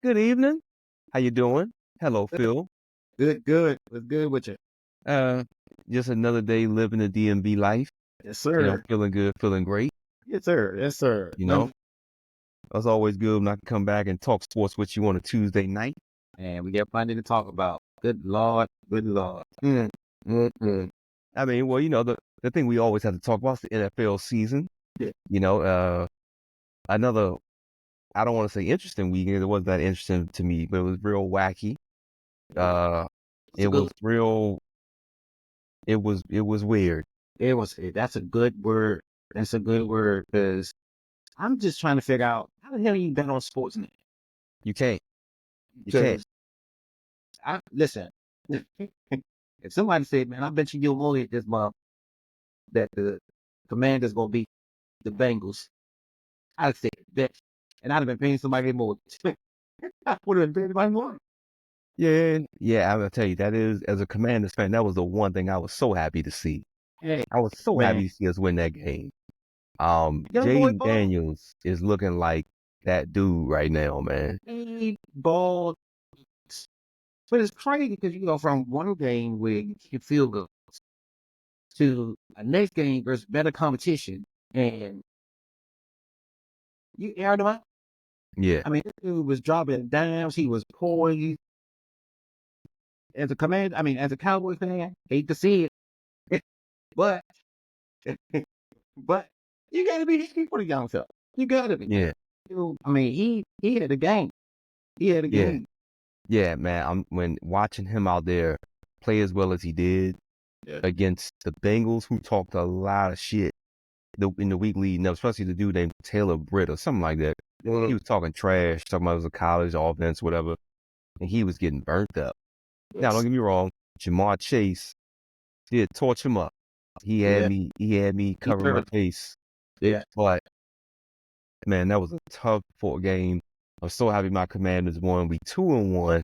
Good evening. How you doing? Hello, Phil. Good, good. What's good with you? Uh, just another day living the DMV life. Yes, sir. Feeling good, feeling great. Yes, sir. Yes, sir. You know, it's always good when I can come back and talk sports with you on a Tuesday night. And we got plenty to talk about. Good Lord. Good Lord. Mm, mm, mm. I mean, well, the thing we always have to talk about is the NFL season. Yeah. Another, I don't want to say interesting weekend. It wasn't that interesting to me, but it was real wacky. It was real. It was weird. That's a good word. That's a good word because I'm just trying to figure out how the hell you bet on sports now? You can't. You can't. Listen, if somebody said, man, I bet you you'll only this month that the Commanders going to beat the Bengals, I'd say bet. And I'd have been paying somebody more. I would have been paying somebody more. Yeah. I'm gonna tell you that is, as a Commanders fan, that was the one thing I was so happy to see. Hey, I was so man. happy to see us win that game. Young boy Jaden ball. Daniels is looking like that dude right now, man. He ball. But it's crazy because you go from one game where you feel good to a next game versus better competition, and you aired him out. Yeah. I mean, this dude was dropping dimes. He was poised. As a Cowboys fan, hate to see it, but but you got to be happy for the young fella. You got to be. Yeah. I mean, he had a game. He had a Yeah. game. Yeah, man. When watching him out there play as well as he did against the Bengals, who talked a lot of shit in the week leading up, especially the dude named Taylor Britt or something like that. He was talking trash, talking about it was a college offense, whatever, and he was getting burnt up. Now, don't get me wrong, Jamar Chase did torch him up. He had me covering my face. Yeah. But man, that was a tough fought game. I'm so happy my Commanders won. We 2-1.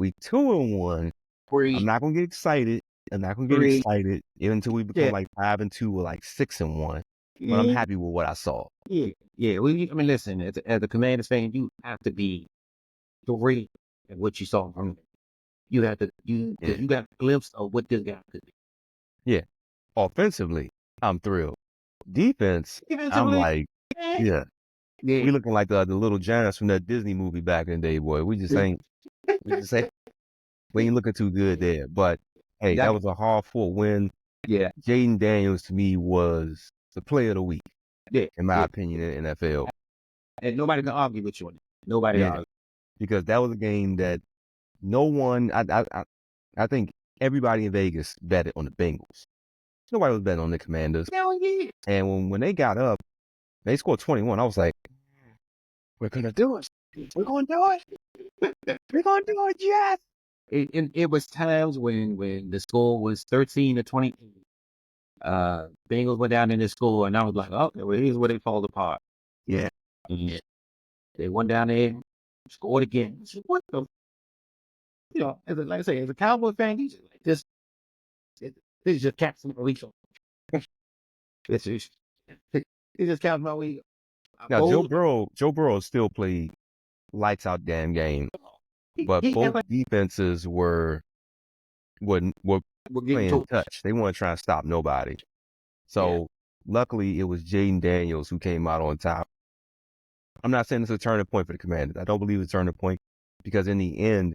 I'm not gonna get excited. Until we become like 5-2 or like 6-1. But I'm happy with what I saw. Yeah. Listen, as a Commanders fan, you have to be thrilled at what you saw from him. You have to, you got a glimpse of what this guy could be. Yeah. Offensively, I'm thrilled. Defense, I'm like, yeah. We looking like the little giants from that Disney movie back in the day, boy. We ain't looking too good there. But hey, that was a hard-fought win. Yeah. Jaden Daniels to me was the player of the week. Yeah. In my opinion, in the NFL. And nobody can argue with you on it. Nobody argue. Because that was a game that no one, I think everybody in Vegas betted on the Bengals. Nobody was betting on the Commanders. And when they got up, they scored 21. I was like, we're going to do it. We're going to do it. We're going to do it, yes. It was times when the score was 13-20. Bengals went down in the score, and I was like, okay, well, here's where they fall apart. Yeah. They went down there, scored again. What the? Like I say, as a Cowboy fan, this is just captain my week. It's just counting my week. Now, Joe Burrow still played lights out damn game, but both defenses were playing touch. They weren't trying to stop nobody. So luckily, it was Jaden Daniels who came out on top. I'm not saying it's a turning point for the Commanders. I don't believe it's a turning point because in the end,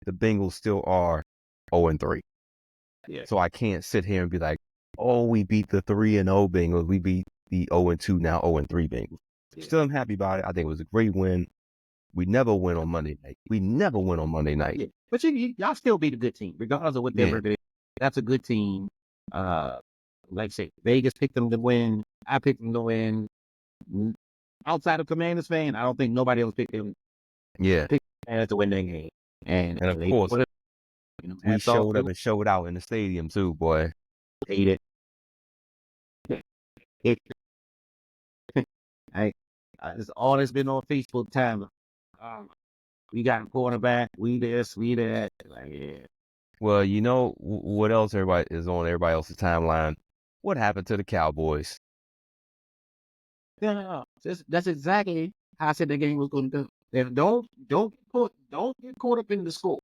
the Bengals still are 0-3. Yeah. So I can't sit here and be like, oh, we beat the 3-0 Bengals. We beat the 0-2, now 0-3 Bengals. Still, I'm happy about it. I think it was a great win. We never win on Monday night. Yeah. But y'all still beat a good team, regardless of what their record is. That's a good team. Like I say, Vegas picked them to win. I picked them to win. Outside of Commanders fan, I don't think nobody else picked them. Yeah. Picked Commanders to win that game. And of course, we showed up and showed out in the stadium too, boy. Hate it. It's all that's been on Facebook time. We got a quarterback. We this, we that. Like, yeah. Well, you know what else everybody is on everybody else's timeline? What happened to the Cowboys? Yeah, that's exactly how I said the game was going to go. And don't get caught up in the score.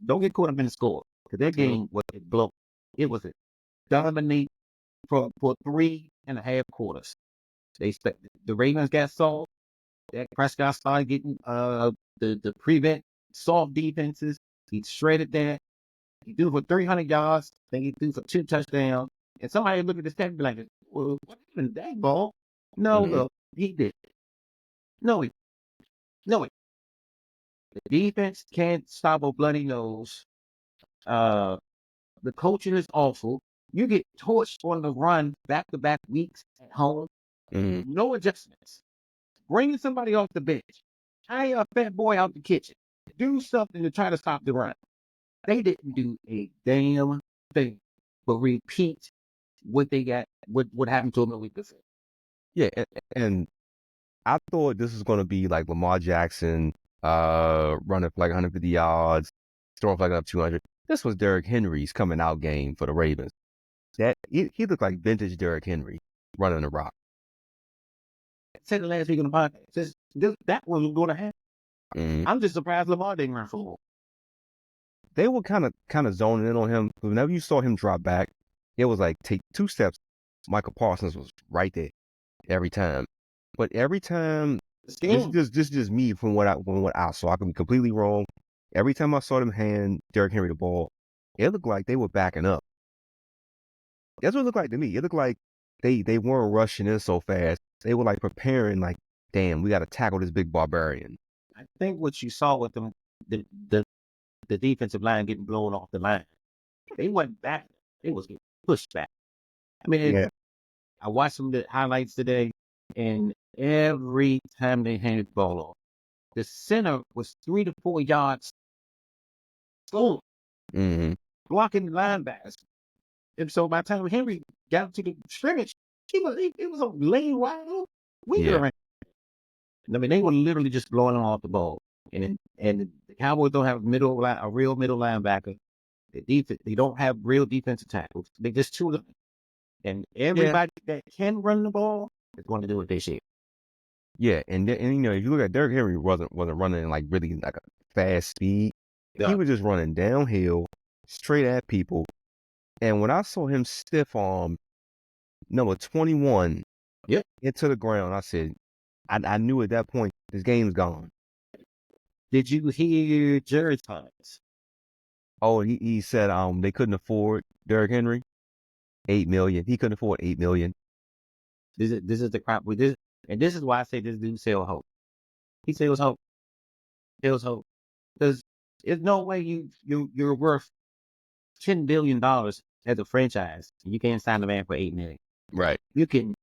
Don't get caught up in the score because that game was a blow. It was a dominate for 3.5 quarters. The Ravens got soft. Dak Prescott started getting the prevent soft defenses. He shredded that. He threw for 300 yards. Then he threw for 2 touchdowns. And somebody look at the stat and be like, well, what happened to that ball? No, look, he did. No, no. The defense can't stop a bloody nose. The coaching is awful. You get torched on the run back-to-back weeks at home. No adjustments. Bring somebody off the bench. Hire a fat boy out the kitchen. Do something to try to stop the run. They didn't do a damn thing but repeat what they got, what happened to them a week before. Yeah, and I thought this was going to be like Lamar Jackson running for like 150 yards, throwing for like up 200. This was Derrick Henry's coming out game for the Ravens. He looked like vintage Derrick Henry running the rock. I said the last week on the podcast, that was going to happen. I'm just surprised Lamar didn't run for more. They were kind of zoning in on him. Whenever you saw him drop back, it was like take 2 steps. Michael Parsons was right there every time. But every time, this is just me from what I saw. I could be completely wrong. Every time I saw them hand Derrick Henry the ball, it looked like they were backing up. That's what it looked like to me. It looked like they weren't rushing in so fast. They were like preparing, like, damn, we got to tackle this big barbarian. I think what you saw with them, the defensive line getting blown off the line, they went back. They was getting pushed back. I mean, I watched some of the highlights today, and every time they handed the ball off, the center was 3 to 4 yards slow, blocking the linebackers. And so by the time Henry got to the scrimmage, it was a lane wide open. I mean, they were literally just blowing them off the ball. And the Cowboys don't have a real middle linebacker. They don't have real defensive tackles. They just two of them. And everybody that can run the ball is going to do what they should. Yeah, and you know, if you look at Derrick Henry, wasn't running like really like a fast speed. He was just running downhill, straight at people. And when I saw him stiff arm number 21 into the ground, I said, I knew at that point this game's gone. Did you hear Jerry's comments? Oh, he said they couldn't afford Derrick Henry. $8 million. He couldn't afford $8 million. This is the crap with this, and this is why I say this dude sell hope. He sells hope. Sells hope. Because there's no way you're worth $10 billion as a franchise and you can't sign a man for $8 million. Right. You can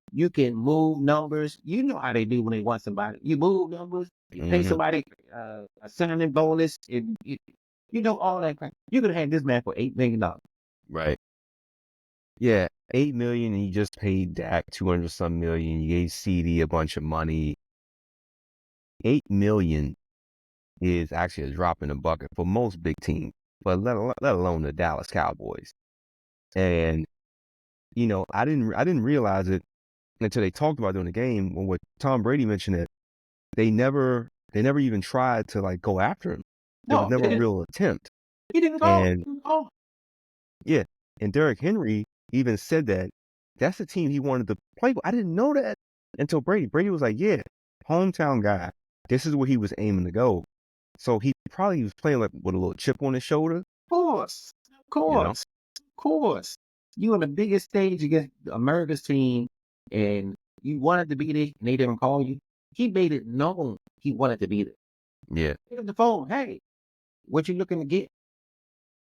move numbers. You know how they do when they want somebody. You move numbers. You pay somebody a signing bonus, and you know all that crap. You could have had this man for $8 million. Right. Yeah, $8 million, and you just paid Dak 200-some million. You gave CD a bunch of money. $8 million is actually a drop in the bucket for most big teams, but let alone the Dallas Cowboys. And you know, I didn't realize it until they talked about it during the game. When Tom Brady mentioned it, they never even tried to like go after him. There was never a real attempt. He didn't go. Yeah, and Derrick Henry even said that that's the team he wanted to play with. I didn't know that until Brady. Brady was like, yeah, hometown guy. This is where he was aiming to go. So he probably was playing like with a little chip on his shoulder. Of course. You on the biggest stage against America's team, and you wanted to be there, and they didn't call you. He made it known he wanted to be there. Yeah. Pick up the phone. Hey, what you looking to get?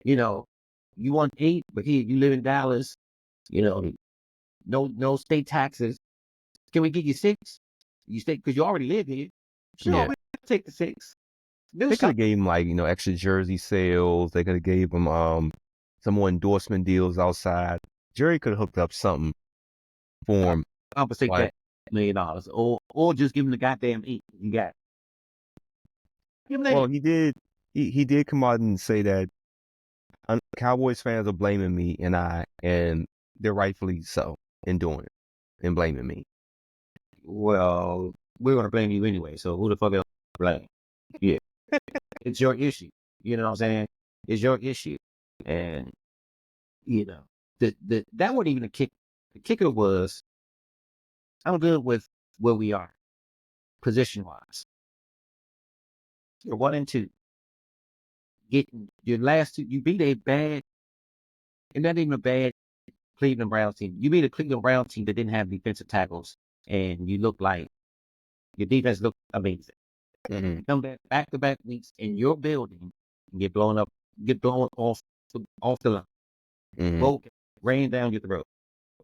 You know, you want 8, but here you live in Dallas. You know, no state taxes. Can we get you 6? You stay because you already live here. Sure, we'll take the 6. They could have gave him like, you know, extra jersey sales. They could have gave him some more endorsement deals outside. Jerry could have hooked up something for him. Compensate that $1 million, or just give him the goddamn 8 you got. Well, he did. He did come out and say that Cowboys fans are blaming me and they're rightfully so in doing it and blaming me. Well, we're gonna blame you anyway. So who the fuck else blame? Yeah, it's your issue. You know what I'm saying? It's your issue. And, you know, that wasn't even a kick. The kicker was, I'm good with where we are, position wise. You're 1-2. Getting your last two, you beat a bad, and not even a bad Cleveland Browns team. You beat a Cleveland Browns team that didn't have defensive tackles, and you look like your defense looked amazing. Mm-hmm. You come back to back weeks in your building and get blown up, get blown off the line. Mm-hmm. Both rain down your throat.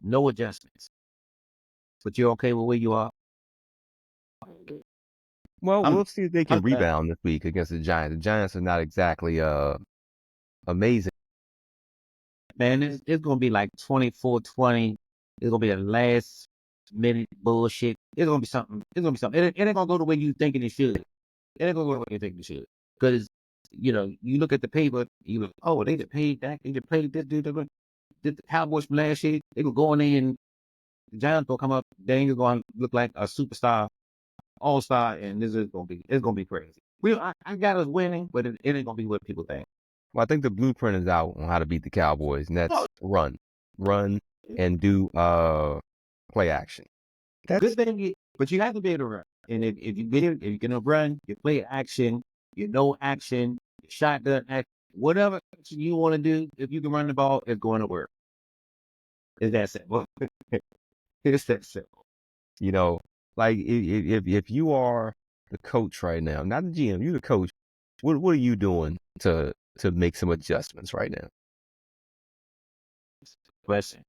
No adjustments. But you're okay with where you are. Well, I'm, we'll see if they can I'm glad. rebound this week against the Giants. The Giants are not exactly amazing. Man, it's gonna be like 24-20. It's gonna be a last minute bullshit. It's gonna be something. It's gonna be something. It ain't gonna go the way you thinking it should. It ain't gonna go the way you think it should. Because you look at the paper, you look, oh, they just paid that, they just paid this dude, did the Cowboys from last year. They gonna go in there and the Giants gonna come up, they ain't gonna look like a superstar, all star, and it's gonna be crazy. I got us winning, but it ain't gonna be what people think. Well, I think the blueprint is out on how to beat the Cowboys, and Oh, that's run, and do play action. good That's thing, but you have to be able to run. And if you're gonna run, you play action, action, shotgun action, whatever action you want to do. If you can run the ball, it's going to work. It's that simple. It's that simple. like if you are the coach right now, not the GM, you the coach. What are you doing to make some adjustments right now? Question.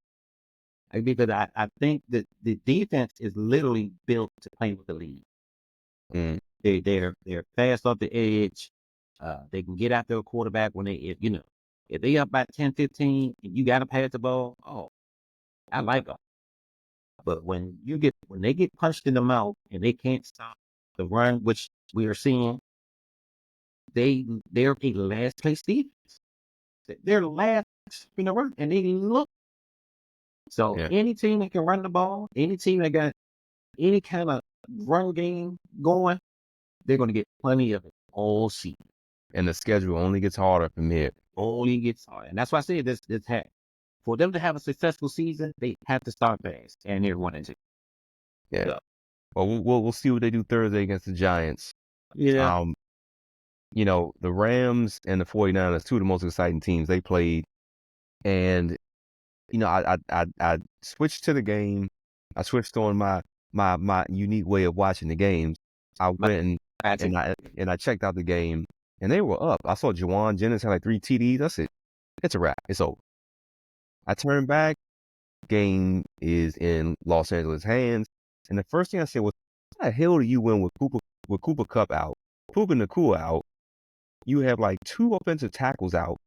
Because I think that the defense is literally built to play with the lead. Mm. They're fast off the edge. They can get after a quarterback when if they up by 10-15 and you got to pass the ball. Oh, I like them. But when they get punched in the mouth and they can't stop the run, which we are seeing, they're a last place defense. They're last in the run, and they look. So Yeah, any team that can run the ball, any team that got any kind of run game going, they're going to get plenty of it all season. and the schedule only gets harder from here. Only gets hard, and that's why I say this for them to have a successful season, they have to start fast, and they're 1-2. Yeah. So, Well, we'll see what they do Thursday against the Giants. yeah, The Rams and the 49ers, two of the most exciting teams they played. And, I switched to the game. I switched on my unique way of watching the games. I my went and, Patrick, and I checked out the game, and they were up. I saw Juwan Jennings had like 3 TDs. I said, it's a wrap. It's over. I turned back. Game is in Los Angeles hands. And the first thing I said was, how the hell do you win with Cooper Kupp out, Puka Nacua out? You have like 2 offensive tackles out.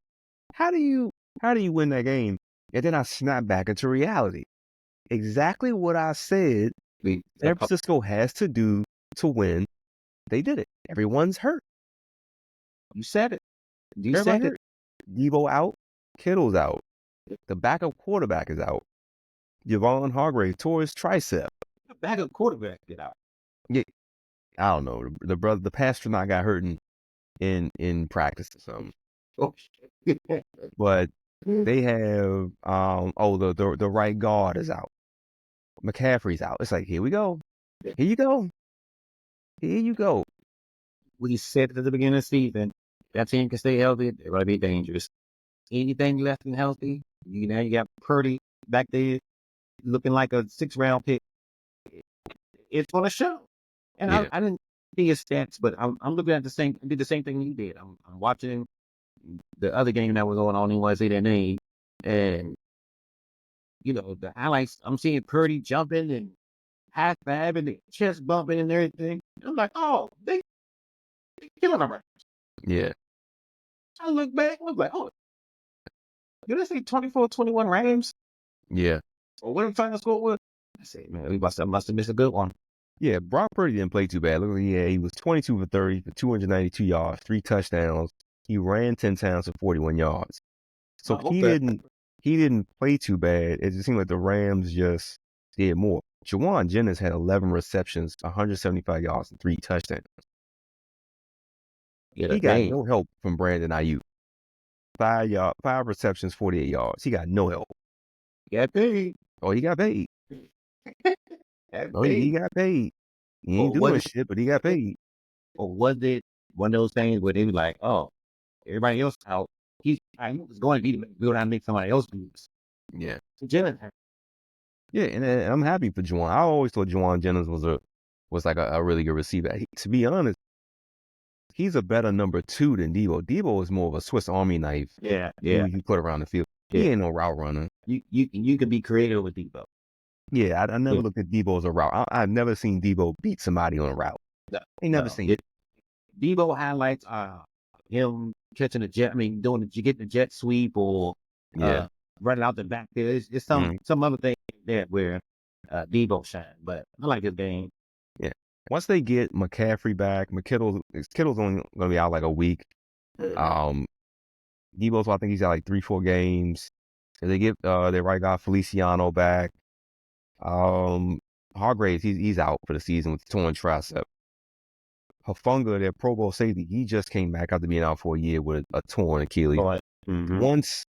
How do you win that game? And then I snapped back into reality. Exactly what I said San Francisco has to do to win. They did it. Everyone's hurt. you said it. You Everybody said it. hurt. Debo out. Kittle's out. The backup quarterback is out. Javon Hargrave tore his tricep. The backup quarterback get out. Yeah, I don't know. The astronaut got hurt in practice or something. Oh, But they have the right guard is out. McCaffrey's out. It's like, here we go. Here you go. Here you go. we said at the beginning of the season, that team can stay healthy, they're going to be dangerous. Anything less than healthy, you got Purdy back there looking like a 6th-round pick. It's going to show. And Yeah. I didn't see his stats, but I'm looking at did the same thing you did. I'm watching the other game that was on. I don't even want to say their name. And, the highlights, I'm seeing Purdy jumping and high five and the chest bumping and everything. I'm like, oh, they killing him right. Yeah. I look back, I was like, oh, did I say 24-21 Rams? Yeah. Or what the final score was? I said, man, we must have missed a good one. Yeah. Brock Purdy didn't play too bad. Look, he was 22 for 30 for 292 yards, 3 touchdowns. He ran 10 times for 41 yards. So he didn't play too bad. It just seemed like the Rams just did more. Juwan Jennings had 11 receptions, 175 yards, and 3 touchdowns. Get a He got game. no help from Brandon Ayuk. 5 receptions, 48 yards. He got no help. Got paid. Oh, he got paid. Got Oh, he paid. got paid. He Or ain't doing was shit, but he got paid. or was it one of those things where they were like, oh, everybody else out. He was going to be go down and make somebody else lose. Yeah. Jalen. Yeah, and I'm happy for Juwan. I always thought Juwan Jennings was like a really good receiver. To be honest, he's a better number 2 than Debo. Debo is more of a Swiss Army knife. Yeah. You put around the field. Yeah. He ain't no route runner. You can be creative with Debo. Yeah, I never looked at Debo as a route. I've never seen Debo beat somebody on a route. Ain't never seen it. Debo highlights him catching a jet. I mean, getting the jet sweep or Yeah. running out the back there. It's some other thing there where Debo shine. But I like his game. Yeah. Once they get McCaffrey back, Kittle's only gonna be out like a week. Debo's, I think he's got like 3-4 games. If they get their right guy Feliciano back, Hargraves, he's out for the season with torn tricep. Hafunga, their Pro Bowl safety, he just came back after being out for a year with a torn Achilles. Once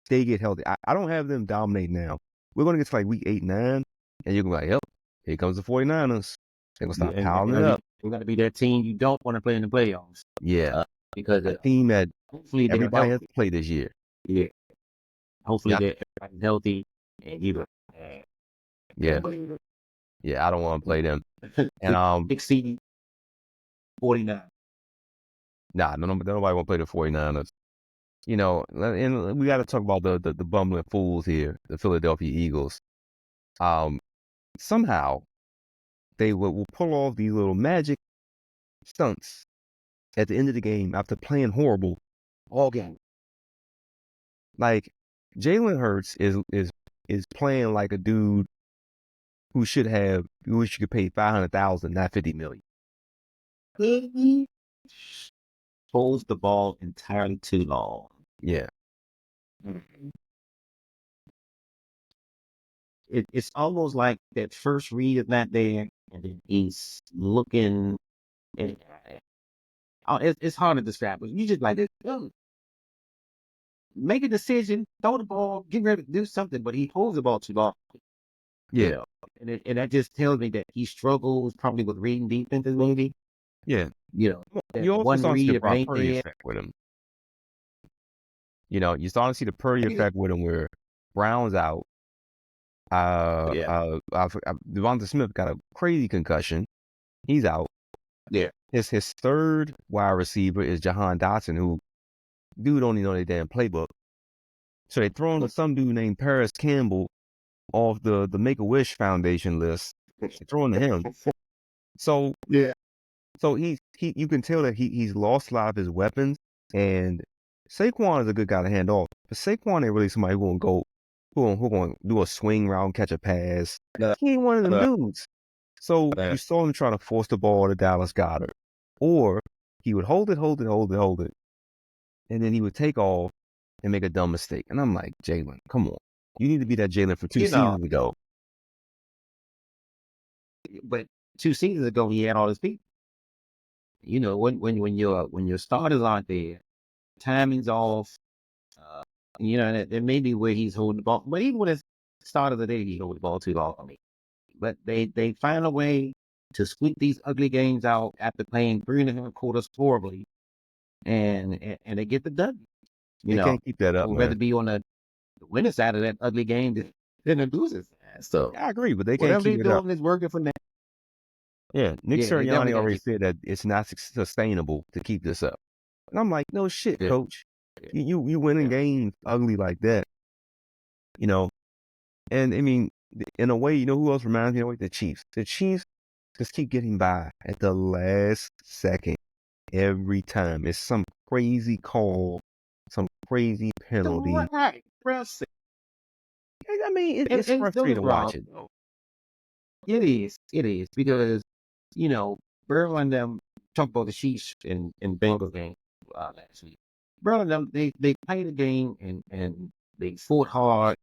they get healthy, I don't have them dominate now. We're going to get to like week 8, 9, and you're going to be like, yep, here comes the 49ers. They're going to start piling it up. We're going to be that team you don't want to play in the playoffs. Yeah. Because a team that hopefully everybody has to play this year. Yeah. Hopefully everybody's healthy and you. Yeah. Yeah, I don't want to play them. And exceeding 49. Nah, nobody want to play the 49ers. You know, and we got to talk about the bumbling fools here, the Philadelphia Eagles. Somehow they will pull off these little magic stunts at the end of the game after playing horrible all game. Like Jalen Hurts is playing like a dude who should get paid $500,000, not $50 million. He holds the ball entirely too long. Yeah. It's almost like that first read is not there, and then he's looking. And it's hard to describe, but you just like this. Make a decision, throw the ball, get ready to do something, but he holds the ball too long. Yeah. You know? And that just tells me that he struggles probably with reading defenses, maybe. Yeah. You know, you also one start to see the read Brock Purdy effect with him. You know, you start to see the Purdy effect with him where Brown's out. Devonta Smith got a crazy concussion. He's out. Yeah. His third wide receiver is Jahan Dotson, who dude don't even know their damn playbook. So they throw in some dude named Paris Campbell off the Make-A-Wish Foundation list. They throw in to him. So yeah. So you can tell that he's lost a lot of his weapons, and Saquon is a good guy to hand off. But Saquon ain't really somebody who going to do a swing route and catch a pass. He ain't one of them dudes. So you saw him trying to force the ball to Dallas Goedert. Or he would hold it, and then he would take off and make a dumb mistake. And I'm like, Jalen, come on. You need to be that Jalen for 2 seasons ago. But 2 seasons ago, he had all his people. You know, when your starters aren't there, timing's off. You know, that may be where he's holding the ball. But even when it's start of the day, he holds the ball too long for me. But they find a way to squeak these ugly games out after playing 3.5 quarters horribly, and they get the W. You can't keep that up, I'd man. rather be on the winning side of that ugly game than the losing side. So I agree, but they can't keep it up. Whatever they're doing is working for them. Yeah, Nick Sirianni already said that it's not sustainable to keep this up. And I'm like, no shit, coach. You winning games ugly like that. You know, and I mean, in a way, you know who else reminds me of the Chiefs? The Chiefs just keep getting by at the last second every time. It's some crazy call, some crazy penalty. Right. I mean, it's frustrating to watch it. It is because, you know, Burrow and them talk about the Chiefs and Bengals game last week. Burrow and them, they played the game and they fought hard,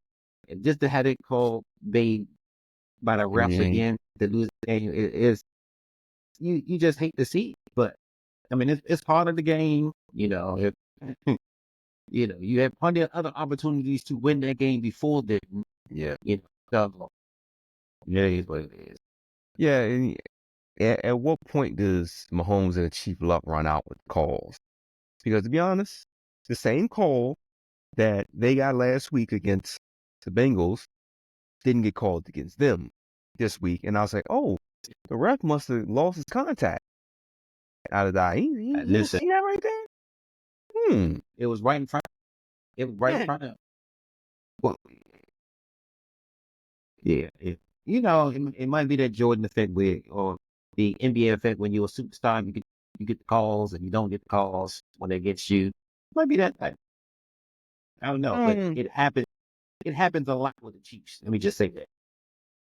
and just to have it called by the refs again to lose the game is you just hate to see it. But I mean, it's part of the game. You have plenty of other opportunities to win that game before then. Yeah. So, yeah, it is what it is. Yeah, and at what point does Mahomes and the Chief luck run out with calls? Because to be honest, the same call that they got last week against the Bengals didn't get called against them this week. And I was like, oh, the ref must have lost his contact out of that. He Listen, see that right there? it was right in front. It was right in front of him. Well, Yeah, it might be that Jordan effect or the NBA effect when you're a superstar, you get the calls and you don't get the calls when they get you. It might be that type. I don't know, but it happens. It happens a lot with the Chiefs. Let me just say that.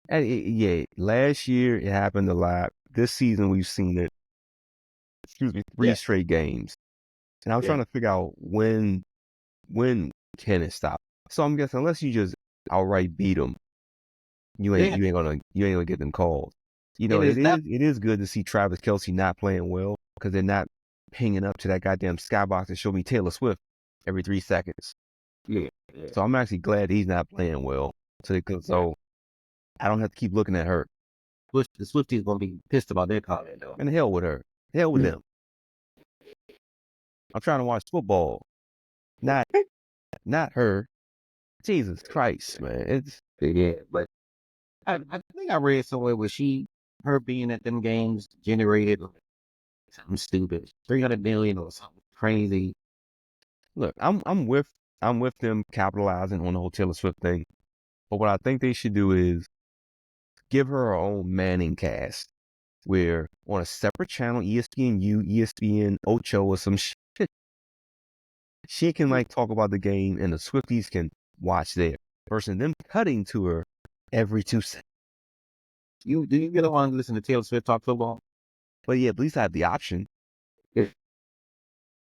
and yeah, last year it happened a lot. This season we've seen it. Excuse me, 3 straight games. And I was trying to figure out when can it stop. So I'm guessing unless you just outright beat them, you ain't gonna get them calls. It is good to see Travis Kelce not playing well because they're not pinging up to that goddamn skybox and show me Taylor Swift every 3 seconds. Yeah. So I'm actually glad he's not playing well. So I don't have to keep looking at her. The Swifties gonna be pissed about their comment though. And the hell with her. Hell with them. I'm trying to watch football. Not her. Jesus Christ, man. But I think I read somewhere where her being at them games generated something stupid, 300 million or something crazy. Look, I'm with them capitalizing on the whole Taylor Swift thing. But what I think they should do is give her own Manning cast, where on a separate channel, ESPNU, ESPN, Ocho, or some shit, she can talk about the game, and the Swifties can watch there versus them cutting to her every 2 seconds. Do you really want to listen to Taylor Swift talk football? But yeah, at least I have the option. Yeah.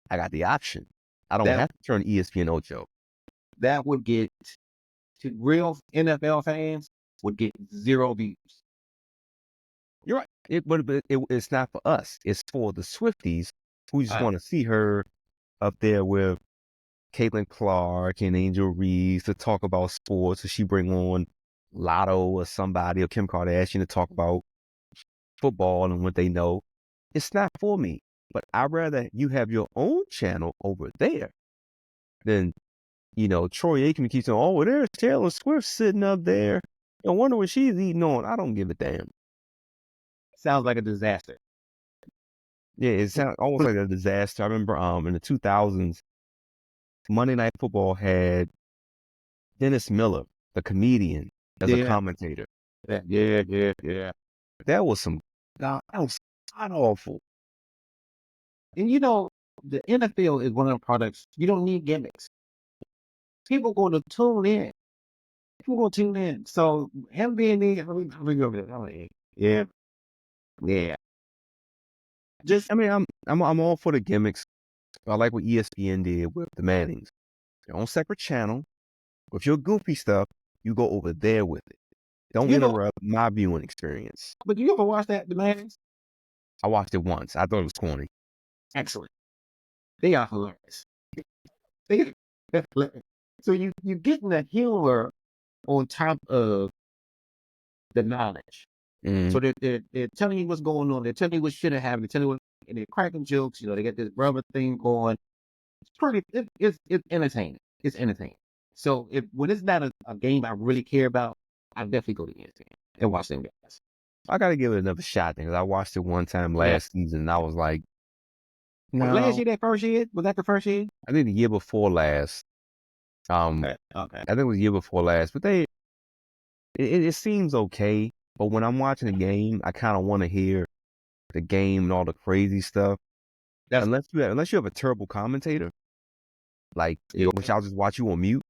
I got the option. I don't have to turn ESPN Ocho. That would get to real NFL fans would get 0 views. You're right. It's not for us. It's for the Swifties who just want to see her up there with Caitlin Clark and Angel Reese to talk about sports. So she bring on Lotto or somebody or Kim Kardashian to talk about football and what they know. It's not for me. But I'd rather you have your own channel over there than, Troy Aikman keeps saying, oh, there's Taylor Swift sitting up there. I wonder what she's eating on. I don't give a damn. Sounds like a disaster. Yeah, it sounds almost like a disaster. I remember in the 2000s, Monday Night Football had Dennis Miller, the comedian, as a commentator. Yeah. That was god awful. And the NFL is one of the products. You don't need gimmicks. People going to tune in. So him being there, let me go over there. Yeah. I'm all for the gimmicks. I like what ESPN did with the Mannings. Your own separate channel. With your goofy stuff, you go over there with it. Don't interrupt my viewing experience. But you ever watch the Mannings? I watched it once. I thought it was corny. Excellent. They are hilarious. So you getting the humor on top of the knowledge. Mm-hmm. So they're telling you what's going on. They're telling you what should have happened. They're telling you and they're cracking jokes. They got this brother thing going. It's pretty. It's entertaining. It's entertaining. So when it's not a game I really care about, I definitely go to ESPN and watch them guys. I got to give it another shot because I watched it one time last season and I was like, no. Last year, that first year? Was that the first year? I think the year before last. Okay. I think it was the year before last, but it seems okay. But when I'm watching a game, I kind of want to hear the game and all the crazy stuff. Unless you have a terrible commentator, which I'll just watch you on mute.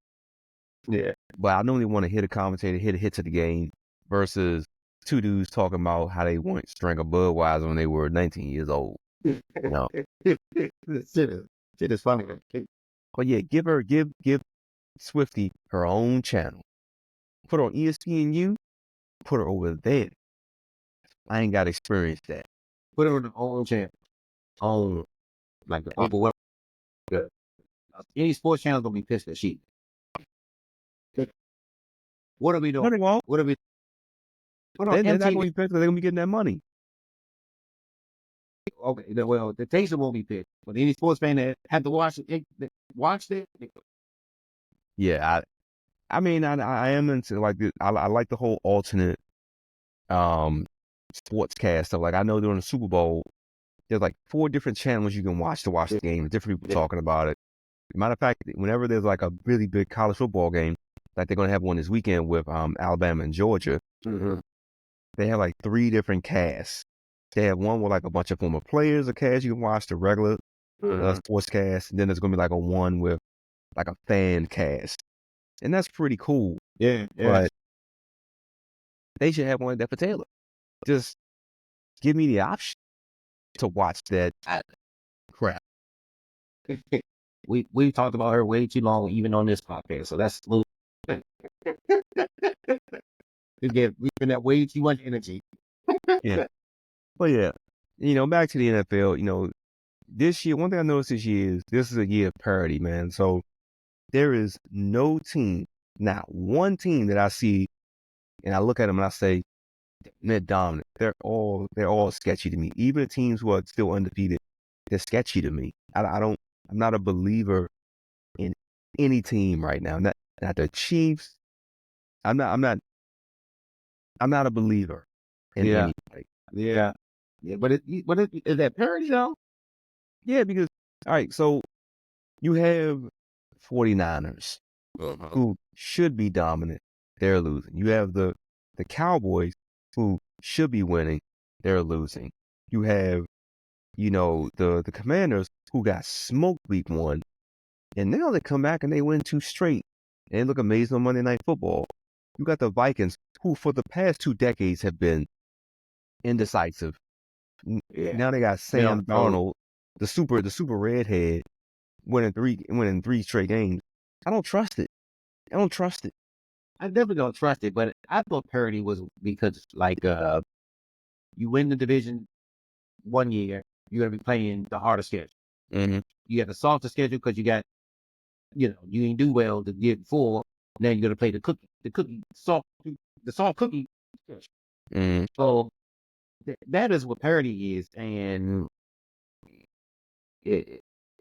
Yeah. But I normally want to hear the commentator hit a hit to the game versus 2 dudes talking about how they wanted to drink a Budweiser when they were 19 years old. Shit is funny. But yeah, give Swifty her own channel. Put her on ESPNU. Put her over there. I ain't got to experience that. Put her on her own channel. on like the upper web. Any sports channel gonna be pissed at sheep. What are we doing? No, they won't. What are we? What on They're not MTV? going to be pissed. They're going to be getting that money. Okay, well, the Taser won't be pissed, but any sports fan that had to watch it, watched it. Yeah, I mean, I am into like I like the whole alternate sportscast stuff. Like I know during the Super Bowl, there's like 4 different channels you can watch to watch the game. Different people talking about it. Matter of fact, whenever there's like a really big college football game, like they're gonna have one this weekend with Alabama and Georgia, they have like 3 different casts. They have one with like a bunch of former players, a cast you can watch, the regular sports cast, and then there's gonna be like a one with like a fan cast, and that's pretty cool. Yeah. But they should have one like that for Taylor. Just give me the option to watch that crap. We talked about her way too long, even on this podcast. So that's smooth. We've been that way too much energy. Yeah. But yeah, back to the NFL, this year, one thing I noticed this year is this is a year of parity, man. So there is no team, not one team that I see, and I look at them and I say, they're dominant. They're all sketchy to me. Even the teams who are still undefeated, they're sketchy to me. I'm not a believer in any team right now. Not the Chiefs. I'm not a believer in anybody. Yeah. But is that parity though? Yeah, because all right, so you have 49ers who should be dominant. They're losing. You have the Cowboys who should be winning. They're losing. You have, the Commanders who got smoked week 1, and now they come back and they win 2 straight. And they look amazing on Monday Night Football. You got the Vikings who for the past 2 decades have been indecisive. Yeah. Now they got Sam Darnold, the super redhead, winning 3 straight games. I don't trust it. I definitely don't trust it, but I thought parity was because like you win the division 1 year, you're gonna be playing the harder schedule. You got the softer schedule because you got, you didn't do well the year before. Now you're gonna play the soft cookie. So that is what parity is, and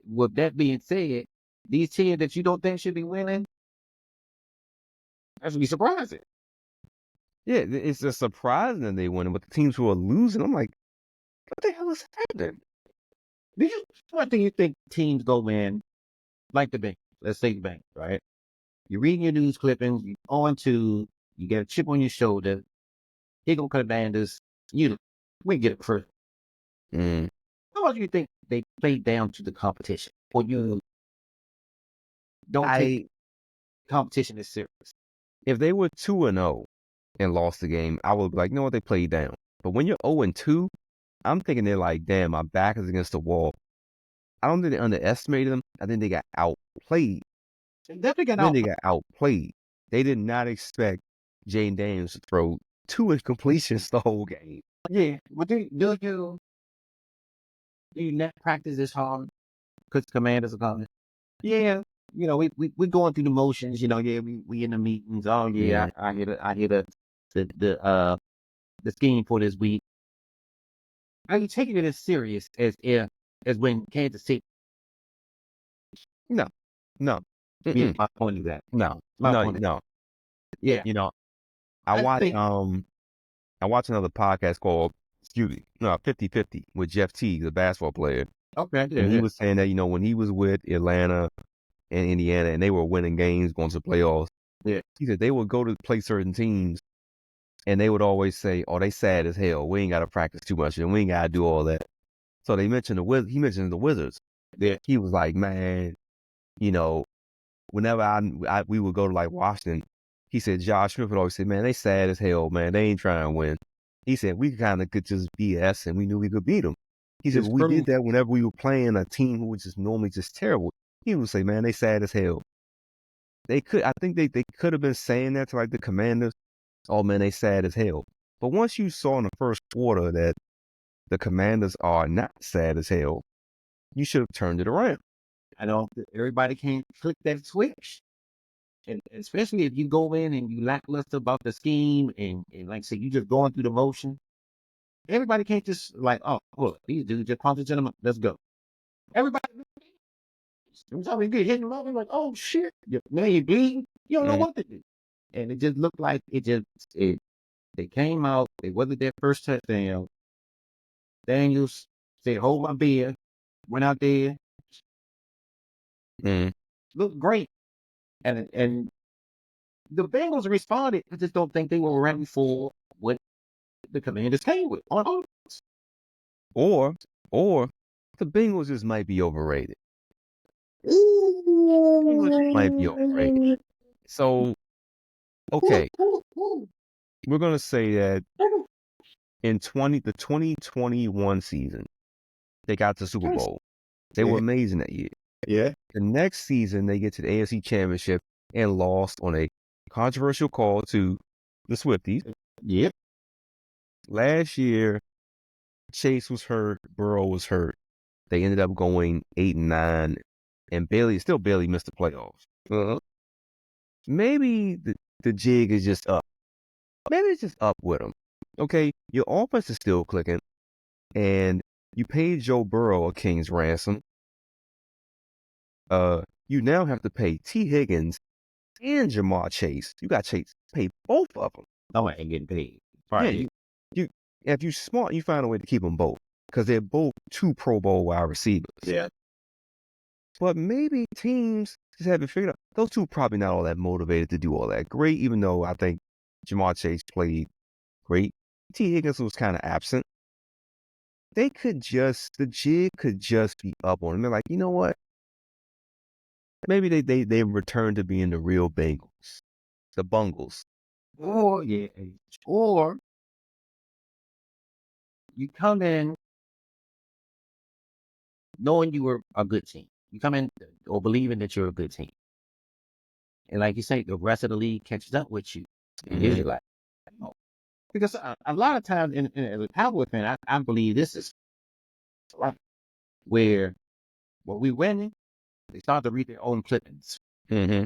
with that being said, these teams that you don't think should be winning, that should be surprising. Yeah, it's just surprising that they win, but the teams who are losing, I'm like, what the hell is happening? What do you think teams go in like the Bengals? Let's say the Bengals, right? You're reading your news clippings, you get a chip on your shoulder. Here go Commanders. We get it first. How much do you think they played down to the competition? Or you don't take competition as serious? If they were 2-0 and lost the game, I would be like, you know what, they played down. But when you're 0-2, I'm thinking they're like, damn, my back is against the wall. I don't think they underestimated them. I think they got outplayed. They got outplayed. They did not expect Jane Daniels to throw 2 incompletions the whole game. Yeah, but do you not practice this hard because Commanders are coming? Yeah, we going through the motions. We in the meetings. Oh yeah, I hear the scheme for this week. Are you taking it as serious as when Kansas City? No. Yeah, my point is that. No. Yeah. I watch another podcast called 50-50 with Jeff Teague, the basketball player. Okay. Yeah, and he was saying that, when he was with Atlanta and Indiana and they were winning games, going to the playoffs, he said they would go to play certain teams and they would always say, oh, they sad as hell. We ain't got to practice too much and we ain't got to do all that. So he mentioned the Wizards. Yeah. He was like, man, whenever we would go to like Washington, he said Josh Smith would always say, man, they sad as hell, man. They ain't trying to win. He said we kind of could just BS and we knew we could beat them. He said we did that whenever we were playing a team who was just normally just terrible. He would say, man, they sad as hell. I think they could have been saying that to like the Commanders. Oh man, they sad as hell. But once you saw in the first quarter that the Commanders are not sad as hell, you should have turned it around. I know everybody can't click that switch. And especially if you go in and you lackluster about the scheme and like I said, you just going through the motion. Everybody can't just like, oh, well, these dudes just punch each other. Let's go. Everybody, every time you get hit in the mouth, you're like, oh shit, now you bleeding. You don't know what to do. And it just looked like they came out, they wasn't their first touchdown. Daniels said, hold my beer, went out there, looked great. And the Bengals responded. I just don't think they were ready for what the Commanders came with on offense. Or the Bengals just might be overrated. Might be overrated. So, okay, we're gonna say that in the 2021 season, they got to the Super Bowl. They were amazing that year. Yeah. The next season, they get to the AFC Championship and lost on a controversial call to the Swifties. Yep. Last year, Chase was hurt, Burrow was hurt. They ended up going 8-9, and still barely missed the playoffs. Maybe the jig is just up. Maybe it's just up with them. Okay, your offense is still clicking, and you paid Joe Burrow a king's ransom. You now have to pay T. Higgins and Jamar Chase. You got Chase pay both of them. No, I ain't getting paid. Yeah, if you're smart, you find a way to keep them both because they're both 2 Pro Bowl wide receivers. Yeah. But maybe teams just haven't figured out. Those two probably not all that motivated to do all that great, even though I think Jamar Chase played great. T. Higgins was kind of absent. The jig could just be up on them. They're like, you know what? Maybe they return to being the real Bengals, the Bungles. Or you come in knowing you were a good team. You come in or believing that you're a good team. And like you say, the rest of the league catches up with you. And you're like, oh. Because a lot of times as a Cowboy fan, I believe this is where when we winning, they start to read their own clippings. Mm-hmm.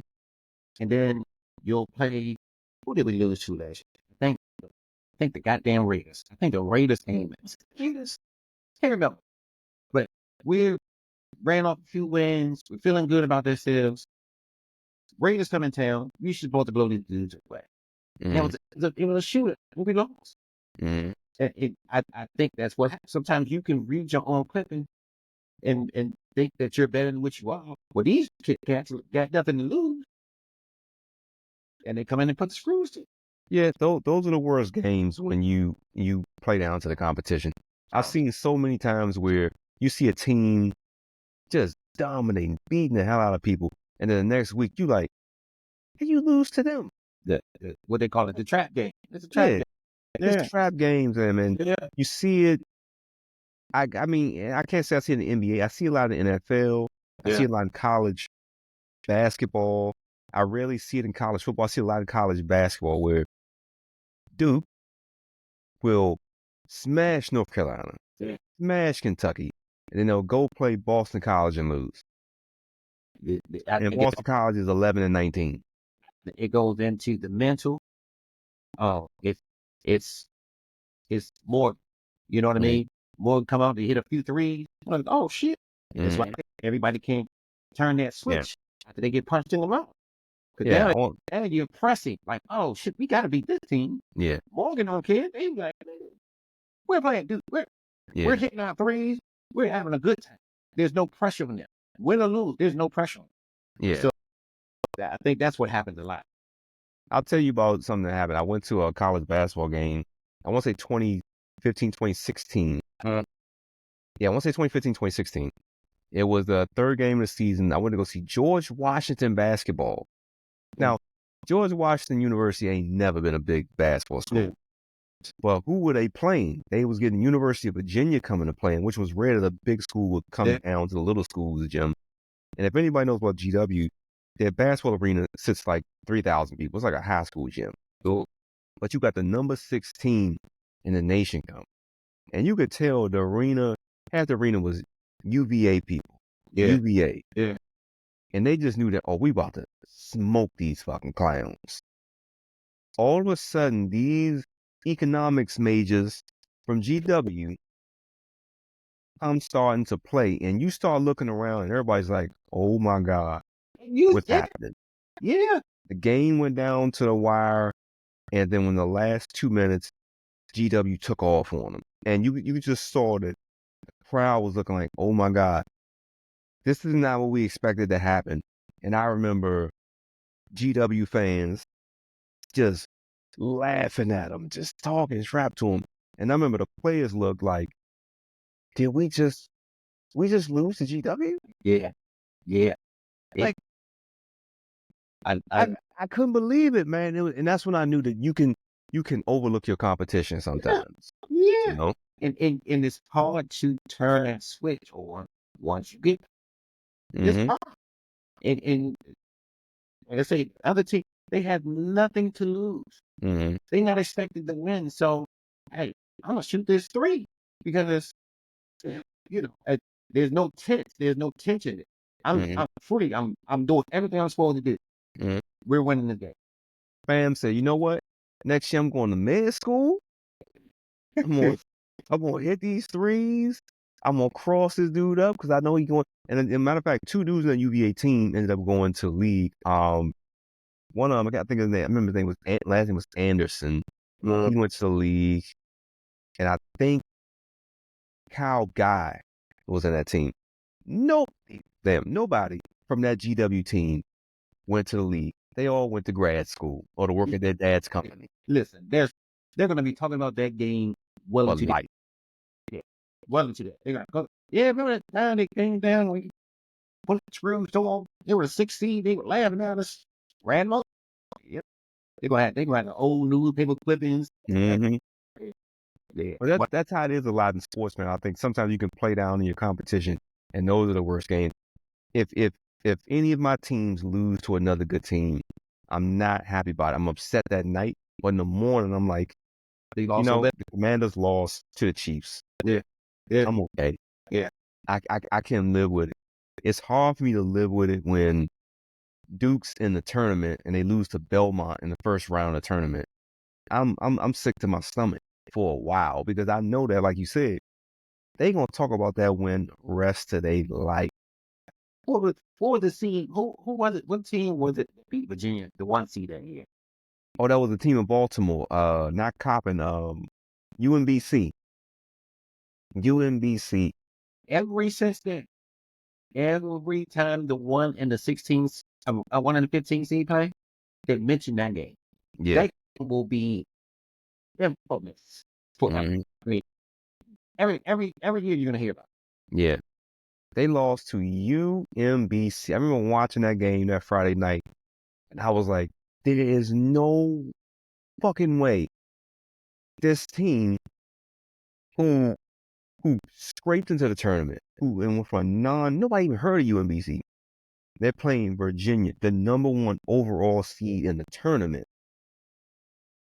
And then you'll play, who did we lose to last year? I think the goddamn Raiders. I think the Raiders came in. Raiders? Can't remember. But we ran off a few wins. We're feeling good about ourselves. Raiders come in town. We should supposed to blow these dudes away. It was a shooter. We lost. And I think that's what happens. Sometimes you can read your own clipping and think that you're better than what you are. Well, these Kit Kats got nothing to lose. And they come in and put the screws to it. Yeah, those are the worst games when you play down to the competition. I've seen so many times where you see a team just dominating, beating the hell out of people, and then the next week you like, hey, you lose to them. What they call it, the trap game. It's a trap game. It's trap games, and you see it. I mean, I can't say I see it in the NBA. I see a lot in the NFL. I see a lot in college basketball. I rarely see it in college football. I see a lot in college basketball where Duke will smash North Carolina, smash Kentucky, and then they'll go play Boston College and lose. And Boston College is 11-19. It goes into the mental. Oh, it's more. You know what I mean? More come out to hit a few threes. Like, oh shit! It's like everybody can't turn that switch after they get punched in the mouth. And you're pressing like, oh shit, we got to beat this team. Yeah, Morgan don't care. They like, we're playing, dude. We're hitting our threes. We're having a good time. There's no pressure on them. Win or lose, there's no pressure on them. Yeah. So I think that's what happens a lot. I'll tell you about something that happened. I went to a college basketball game. I want to say 2015, 2016. Yeah, I want to say 2015, 2016. It was the third game of the season. I went to go see George Washington basketball. Now, George Washington University ain't never been a big basketball school. Well, who were they playing? They was getting University of Virginia coming to play, which was rare that a big school would come down to the little school's gym. And if anybody knows about GW, their basketball arena sits like 3,000 people. It's like a high school gym. But you got the number 6 team in the nation come. And you could tell half the arena was UVA people. Yeah. UVA. Yeah. And they just knew that, oh, we about to smoke these fucking clowns. All of a sudden, these economics majors from GW come starting to play, and you start looking around, and everybody's like, oh my God, what's happening? Yeah. The game went down to the wire, and then in the last 2 minutes, GW took off on them. And you just saw that the crowd was looking like, oh my God, this is not what we expected to happen. And I remember GW fans just laughing at them, just talking crap to them. And I remember the players looked like, did we just lose to GW? Yeah. Yeah. Like, I I couldn't believe it, man. And that's when I knew that you can overlook your competition sometimes. yeah. You know? And it's hard to turn that switch on once you get this Mm-hmm. hard. And like I say, other team, they have nothing to lose. Mm-hmm. They're not expected to win. So, hey, I'm gonna shoot this three because there's no tense, there's no tension. Mm-hmm. I'm free. I'm doing everything I'm supposed to do. Mm-hmm. We're winning the game. Fam said, you know what? Next year I'm going to med school. I'm gonna hit these threes. I'm gonna cross this dude up because I know he's going. And as a matter of fact, 2 dudes in the UVA team ended up going to league. One of them, I think his name. I remember his name was last name was Anderson. He went to the league, and I think Kyle Guy was in that team. Nobody from that GW team went to the league. They all went to grad school or to work at their dad's company. Listen, they're going to be talking about that game well For into life. Yeah, well into that. They're going to go. Yeah, remember that time they came down? We put the screws on. They were 16. They were laughing at us. Grandma. Yep. They're gonna have the old newspaper clippings. Mm-hmm. Yeah. Well, that's how it is a lot in sports, man. I think sometimes you can play down in your competition, and those are the worst games. If any of my teams lose to another good team, I'm not happy about it. I'm upset that night, but in the morning, I'm like, the Commanders lost to the Chiefs. Yeah. Yeah. I'm okay. Yeah. I can live with it. It's hard for me to live with it when Duke's in the tournament and they lose to Belmont in the first round of the tournament. I'm sick to my stomach for a while because I know that, like you said, they gonna talk about that win rest of their life. What was the team? Who was it? What team was it that beat Virginia, the 1 seed that year? Oh, that was a team in Baltimore. Not Coppin. UMBC. UMBC. Every since then, every time the 1 and the 16, 1 and the 15 seed play, they mention that game. Yeah. That game will be infamous forever. Mm-hmm. I mean, every year you're gonna hear about it. Yeah. They lost to UMBC. I remember watching that game that Friday night, and I was like, there is no fucking way this team who scraped into the tournament, who and went from nobody even heard of UMBC. They're playing Virginia, the number 1 overall seed in the tournament.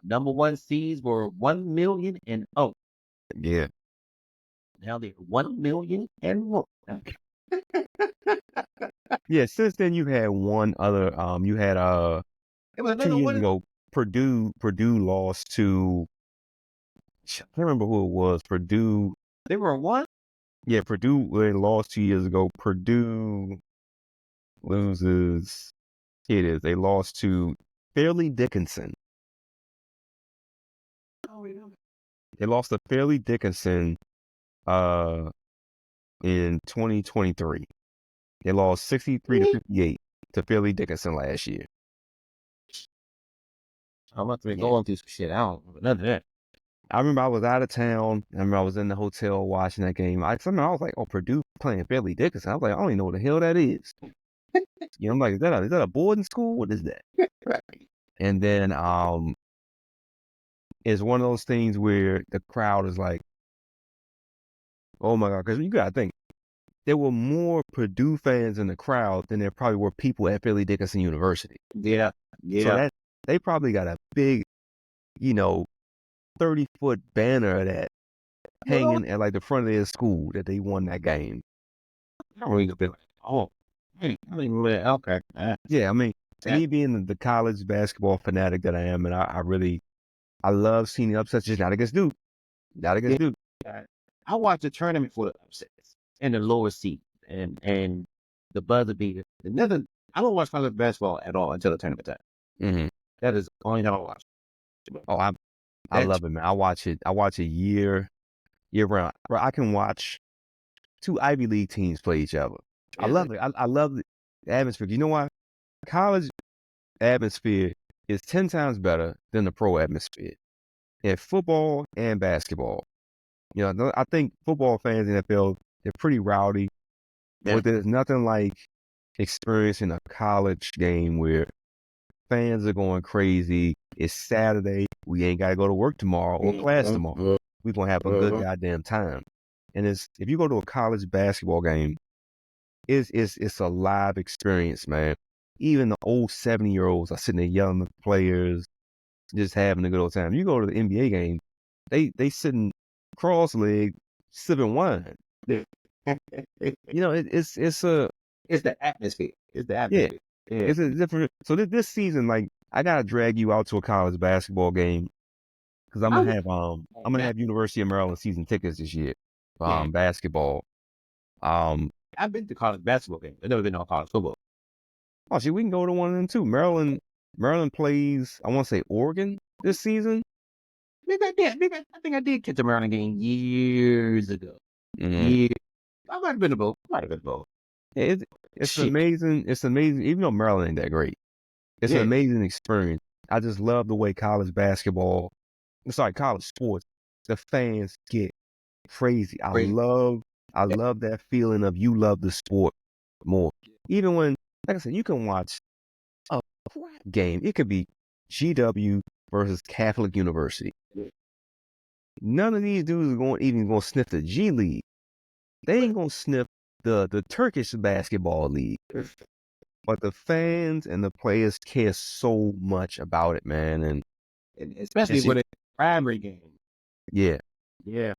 Number 1 seeds were 1 million and Yeah. now they're 1 million and 1. Yeah, since then you've had one other you had It was 2 another years one. ago Purdue lost to I can't remember who it was. Purdue. They were 1. Yeah, Purdue they lost 2 years ago. Purdue loses. Here it is. They lost to Fairleigh Dickinson. Oh, yeah. They lost to Fairleigh Dickinson in 2023. They lost 63-58 to Fairleigh Dickinson last year. I'm about to be going through some shit. I don't know none of that. I remember I was out of town. I remember I was in the hotel watching that game. I was like, oh, Purdue playing Fairleigh Dickinson. I was like, I don't even know what the hell that is. I'm like, is that a boarding school? What is that? And then it's one of those things where the crowd is like, oh my God, because you gotta think there were more Purdue fans in the crowd than there probably were people at Fairleigh Dickinson University. Yeah. So they probably got a big, 30-foot banner of that hanging at like the front of their school that they won that game. don't really be like, oh, hey, I mean, okay. Yeah, I mean, Yeah. me being the college basketball fanatic that I am, and I love seeing the upsets, just not against Duke. Not against Duke. I watched the tournament for the upsets and the lower seed and the buzzer beater. Another, I don't watch college basketball at all until the tournament time. Mm-hmm. That is the only time I watch. Oh, I love it, man. I watch it. I watch it year round. Bro, I can watch two Ivy League teams play each other. I love it. I love the atmosphere. You know why? College atmosphere is 10 times better than the pro atmosphere in football and basketball. You know, I think football fans in the NFL, they're pretty rowdy, but there's nothing like experiencing a college game where fans are going crazy. It's Saturday. We ain't got to go to work tomorrow or class tomorrow. We're going to have a good goddamn time. And if you go to a college basketball game, it's a live experience, man. Even the old 70-year-olds are sitting there yelling at the players, just having a good old time. You go to the NBA game, they sitting cross-legged, sipping wine. Yeah. You know, it's the atmosphere. It's the atmosphere. Yeah. It's a different. So this season, like, I gotta drag you out to a college basketball game because I'm gonna have University of Maryland season tickets this year. Basketball. I've been to college basketball games. I've never been to a college football. Oh, see, we can go to one of them too. Maryland plays, I want to say Oregon this season. Maybe I did. I think I did catch a Maryland game years ago. Mm-hmm. Yeah. I might have been to both. Yeah, it's amazing. It's amazing. Even though Maryland ain't that great, it's an amazing experience. I just love the way college college sports, the fans get crazy. I love that feeling of you love the sport more. Even when, like I said, you can watch a crap game. It could be GW versus Catholic University. None of these dudes are even going to sniff the G League. They ain't going to sniff the Turkish basketball league. But the fans and the players care so much about it, man. And especially with a primary game. Yeah. Yeah.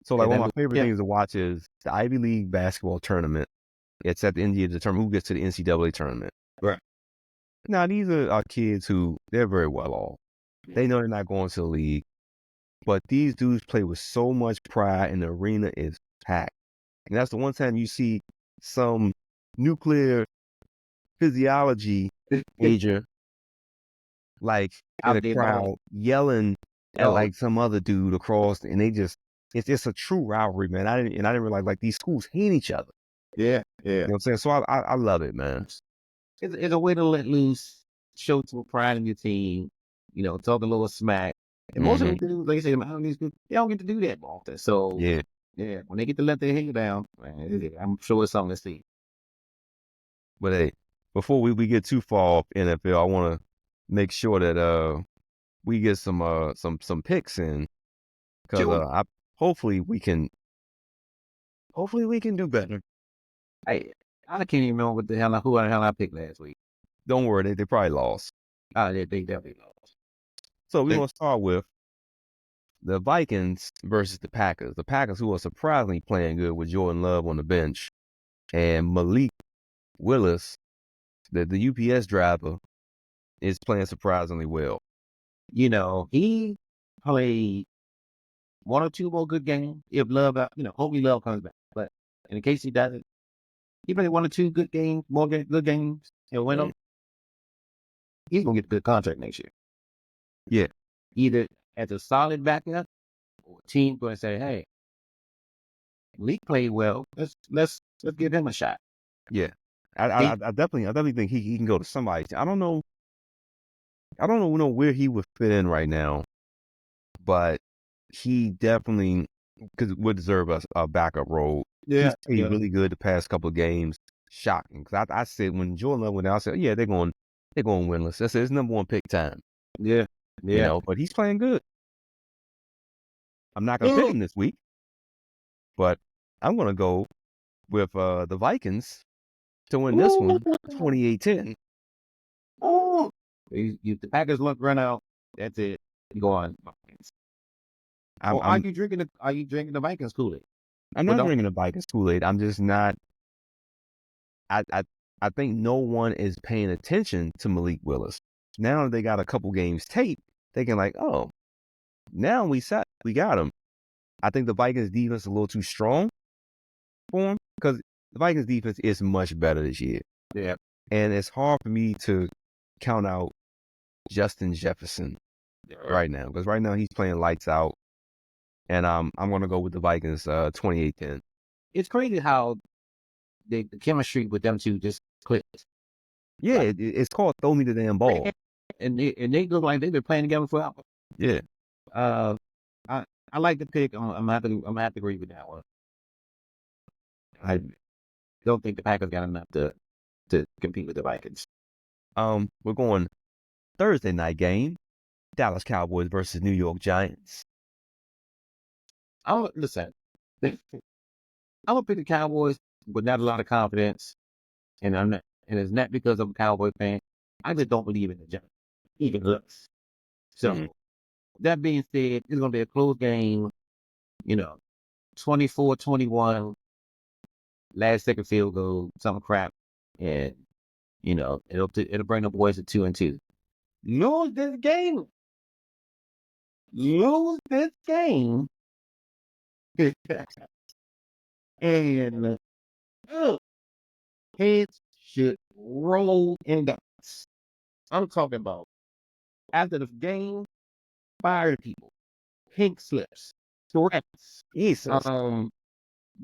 So like one of my favorite things to watch is the Ivy League basketball tournament. It's at the end to determine who gets to the NCAA tournament. Right. Now these are kids who they're very well off. They know they're not going to the league, but these dudes play with so much pride, and the arena is packed. And that's the one time you see some nuclear physiology major like in a crowd yelling at like some other dude across, and they just it's a true rivalry, man. I didn't realize like these schools hate each other. Yeah. You know what I'm saying? So I love it, man. It's a way to let loose, show some pride in your team, you know, talk a little smack. And most of them dudes, like I say, they don't get to do that often. So yeah, when they get to let their hair down, man, I'm sure it's something to see. But hey, before we get too far off NFL, I want to make sure that we get some picks in, because hopefully we can do better. I can't even remember who the hell I picked last week. Don't worry, they probably lost. They definitely lost. So we're gonna start with the Vikings versus the Packers. The Packers, who are surprisingly playing good with Jordan Love on the bench, and Malik Willis, the UPS driver, is playing surprisingly well. You know, he played one or two more good games. If Love, hopefully Love comes back. But in case he doesn't, he played one or two good games, good games, and went up. He's gonna get a good contract next year. Yeah, either as a solid backup, or a team going to say, "Hey, Malik played well. Let's give him a shot." Yeah, I definitely think he can go to somebody. I don't know where he would fit in right now, but he definitely would deserve a backup role. Yeah, he's played really good the past couple of games. Shocking, because I said when Jordan Love went out, I said, yeah, they're going winless. That's his number one pick time. Yeah. You know, but he's playing good. I'm not gonna pick him this week, but I'm gonna go with the Vikings to win this one, 28-10. The Packers run out. That's it. You go on. Are you drinking the Vikings Kool-Aid? I'm not drinking the Vikings Kool-Aid. I'm just not I think no one is paying attention to Malik Willis. Now they got a couple games tape, thinking like, oh, now we got him. I think the Vikings defense is a little too strong for him because the Vikings defense is much better this year. Yeah. And it's hard for me to count out Justin Jefferson right now because right now he's playing lights out. And I'm going to go with the Vikings 28-10. It's crazy how the chemistry with them two just clicked. Yeah, it's called throw me the damn ball. And they look like they've been playing together forever. Yeah. I like the pick. I'm gonna have to agree with that one. I don't think the Packers got enough to compete with the Vikings. We're going Thursday night game, Dallas Cowboys versus New York Giants. Listen, I'm gonna pick the Cowboys with not a lot of confidence, and it's not because I'm a Cowboy fan. I just don't believe in the Giants, even looks. So that being said, it's gonna be a close game. 24-21, last second field goal, some crap, and it'll bring the boys to 2-2. Lose this game, and heads should roll in the. I'm talking about after the game, fire people, pink slips, threats, Jesus.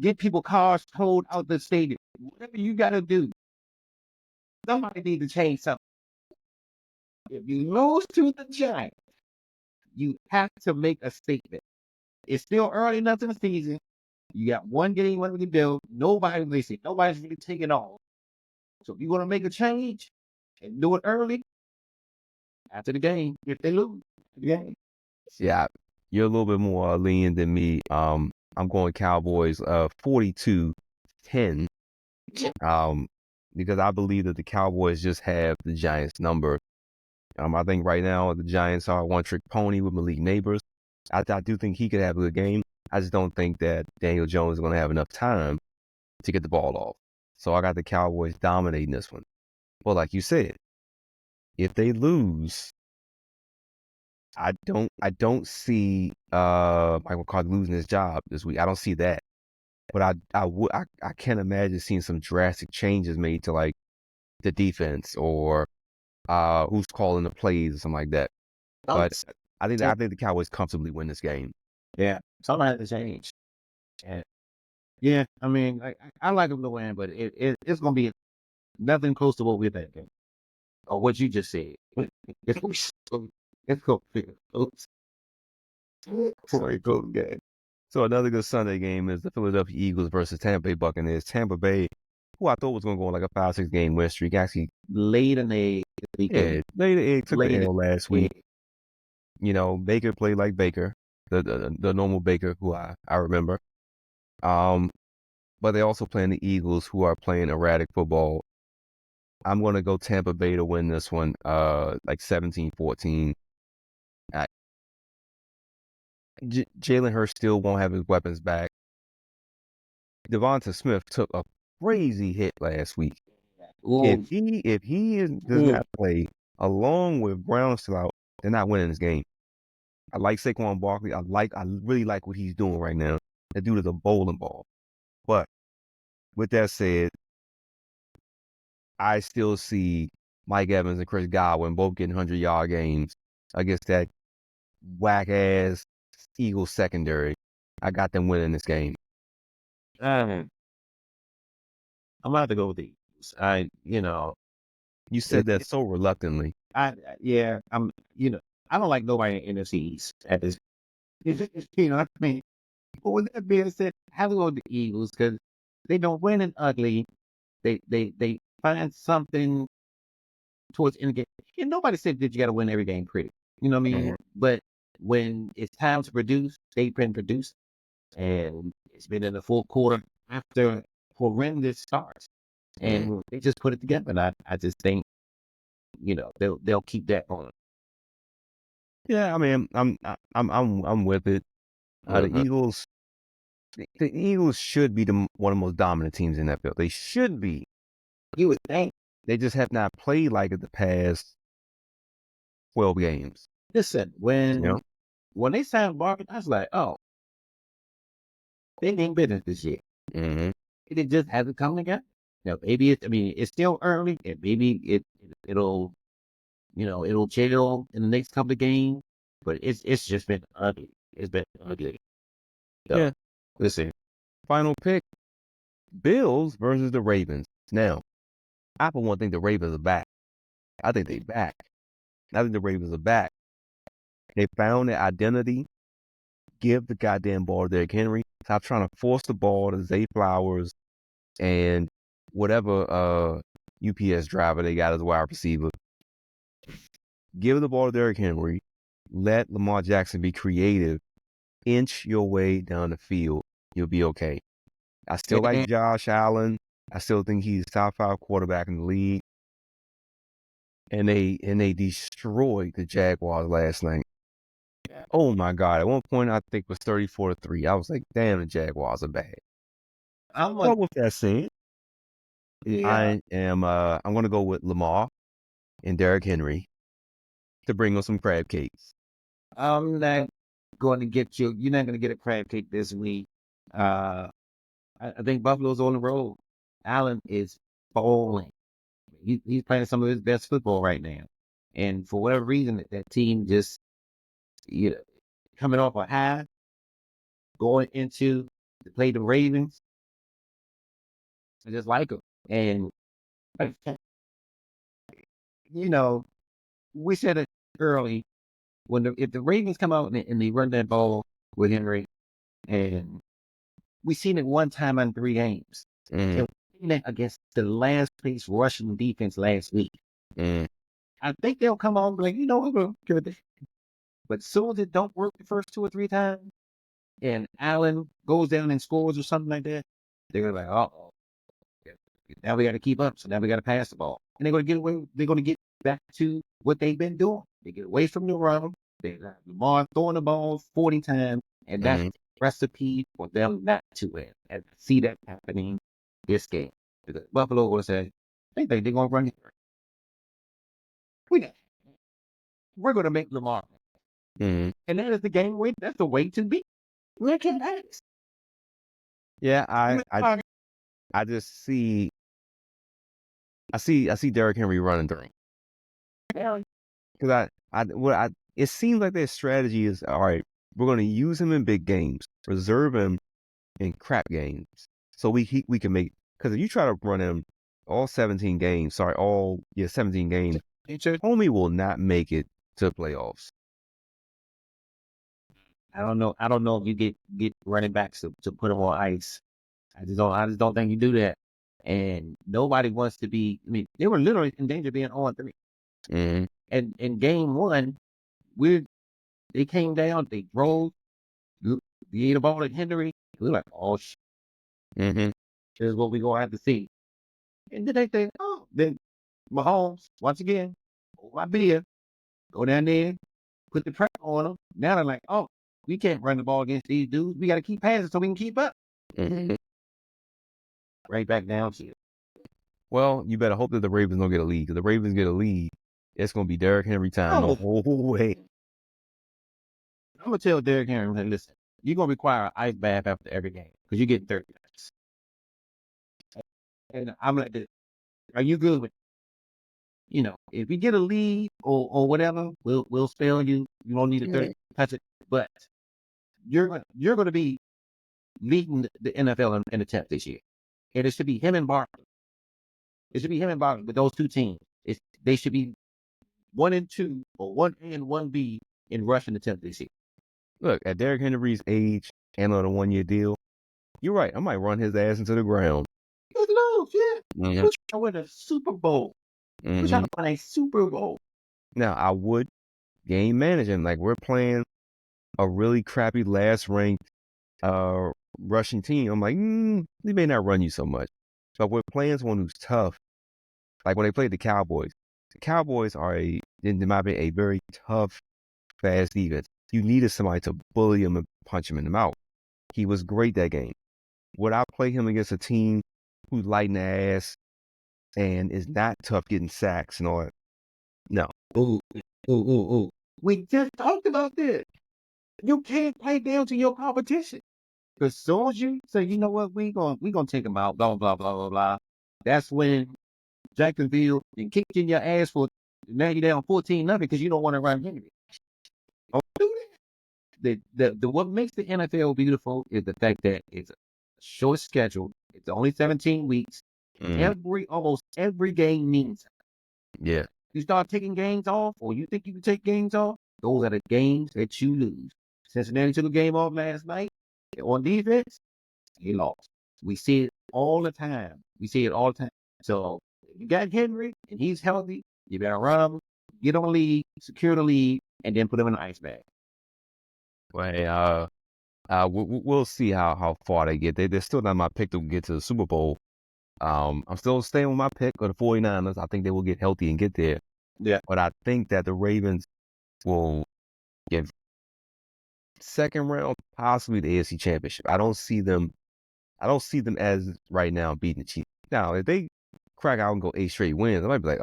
get people cars towed out the stadium. Whatever you got to do, somebody need to change something. If you lose to the Giants, you have to make a statement. It's still early enough in the season. You got one game under the belt. Nobody's really taking off. So if you want to make a change and do it early, after the game, if they lose the game. Yeah, you're a little bit more lenient than me. I'm going Cowboys 42-10. Because I believe that the Cowboys just have the Giants number. I think right now the Giants are a one-trick pony with Malik Neighbors. I do think he could have a good game. I just don't think that Daniel Jones is going to have enough time to get the ball off. So I got the Cowboys dominating this one. Well, like you said, if they lose, I don't see Michael McCarthy losing his job this week. I don't see that. But I can't imagine seeing some drastic changes made to like the defense or who's calling the plays or something like that. But I think the Cowboys comfortably win this game. Yeah, something has to change. And yeah, I mean, I like them to win, but it's going to be nothing close to what we're thinking or what you just said. It's going to be close. So another good Sunday game is the Philadelphia Eagles versus Tampa Bay Buccaneers. Tampa Bay, who I thought was going to go on like a 5-6 game win streak, actually laid an egg. Yeah, laid an egg, took the L last week. Baker played like Baker, the normal Baker who I remember. But they also playing the Eagles, who are playing erratic football. I'm going to go Tampa Bay to win this one, like 17-14. Jalen Hurts still won't have his weapons back. Devonta Smith took a crazy hit last week. If he does not play along with Brown still out, they're not winning this game. I like Saquon Barkley. I really like what he's doing right now. That dude is a bowling ball. But with that said, I still see Mike Evans and Chris Godwin both getting 100-yard games against that whack-ass Eagles secondary. I got them winning this game. I'm about to go with the Eagles. You said that so reluctantly. I don't like nobody in the NFC East at this. You know what I mean? But with that being said, I have to go with the Eagles because they don't win and ugly. They find something towards the end of the game. And nobody said that you got to win every game pretty. You know what I mean? Mm-hmm. But when it's time to produce, they've been produced. And it's been in the fourth quarter after horrendous starts. And they just put it together. And I just think, they'll keep that on. Yeah, I mean, I'm with it. The Eagles should be one of the most dominant teams in that field. They should be. You would think. They just have not played like it the past 12 games. Listen, when they signed Barkley, I was like, oh, they ain't business this year. Mm-hmm. It just hasn't come together. Maybe it's still early, and maybe it'll chill in the next couple of games. But it's just been ugly. It's been ugly. So, Yeah. listen, Final pick: Bills versus the Ravens. Now, I for one think the Ravens are back. I think they back. I think the Ravens are back. They found their identity. Give the goddamn ball to Derrick Henry. Stop trying to force the ball to Zay Flowers and whatever UPS driver they got as wide receiver. Give the ball to Derrick Henry. Let Lamar Jackson be creative. Inch your way down the field. You'll be okay. I still like Josh Allen. I still think he's top 5 quarterback in the league. And they destroyed the Jaguars last night. Oh my God. At one point I think it was 34-3. I was like, damn, the Jaguars are bad. But with that said, I'm gonna go with Lamar and Derrick Henry to bring on some crab cakes. I'm not going to get you. You're not going to get a crab cake this week. I think Buffalo's on the road. Allen is bowling. He's playing some of his best football right now. And for whatever reason, that team just coming off a high, going into to play the Ravens. I just like them. And we said it early if the Ravens come out and they run that ball with Henry, and we seen it one time in 3 games. Mm. And we seen that against the last place rushing defense last week. Mm. I think they'll come on like, we're good. But as soon as it don't work the first 2 or 3 times, and Allen goes down and scores or something like that, they're gonna be like, oh, now we got to keep up. So now we got to pass the ball, and they're gonna get away. They're gonna get back to what they've been doing. They get away from the run. They got Lamar throwing the ball 40 times, and that's the recipe for them not to win. And I see that happening this game because Buffalo will say they think they're gonna run it. We're gonna make Lamar, and that is the game win. That's the way to be. Look at that. Yeah, I just see. I see Derrick Henry running through. Because it seems like their strategy is, all right, we're going to use him in big games, reserve him in crap games, so we can make. Because if you try to run him all 17 games, 17 games, homie will not make it to playoffs. I don't know if you get running backs to put them on ice. I just don't think you do that. And nobody wants to be. I mean, they were literally in danger of being 0-3. And in game 1, they came down, they drove, they ate a ball at Henry. We were like, oh shit. This is what we gonna have to see. And then they think, then Mahomes once again, hold my beer, go down there, put the pressure on them. Now they're like, oh, we can't run the ball against these dudes. We got to keep passing so we can keep up. Right back down to you. Well, you better hope that the Ravens don't get a lead. Because the Ravens get a lead, it's going to be Derrick Henry time the whole way. I'm going to tell Derrick Henry, listen, you're going to require an ice bath after every game because you get 30 minutes. And I'm like, are you good with if you get a lead or whatever, we'll spell you. You don't need a 30 touch it. But you're going to be leading the NFL in attempts this year. And it should be him and Barkley. It should be him and Barkley with those 2 teams. They should be 1 and 2 or 1A and 1B in rushing attempts this year. Look, at Derrick Henry's age and on a 1-year deal, you're right. I might run his ass into the ground. Good love, yeah. We're trying to win a Super Bowl. We're trying to win a Super Bowl. Now, I would game managing. Like, we're playing a really crappy last-ranked rushing team. I'm like, they may not run you so much. But we're playing someone who's tough. Like when they played the Cowboys are in my opinion, a very tough, fast defense. You needed somebody to bully him and punch him in the mouth. He was great that game. Would I play him against a team who's lighting the ass and it's not tough getting sacks and all that. No. Ooh, ooh, ooh, ooh. We just talked about this. You can't play down to your competition. Because as soon as you say, you know what, we gonna take them out, blah, blah, blah, blah, blah. That's when Jacksonville and kicked in your ass for now you're down 14-0 because you don't want to run Henry. Don't do that. The what makes the NFL beautiful is the fact that it's a short schedule. It's only 17 weeks. Almost every game means something. Yeah. You start taking games off, or you think you can take games off, those are the games that you lose. Cincinnati took a game off last night on defense. He lost. We see it all the time. So if you got Henry and he's healthy, you better run him, get on the lead, secure the lead, and then put him in an ice bag. Well, we'll see how far they get. They're still not my pick to get to the Super Bowl. I'm still staying with my pick of the 49ers. I think they will get healthy and get there. Yeah. But I think that the Ravens will get second round, possibly the AFC Championship. I don't see them as right now beating the Chiefs. Now, if they crack out and go 8 straight wins, I might be like,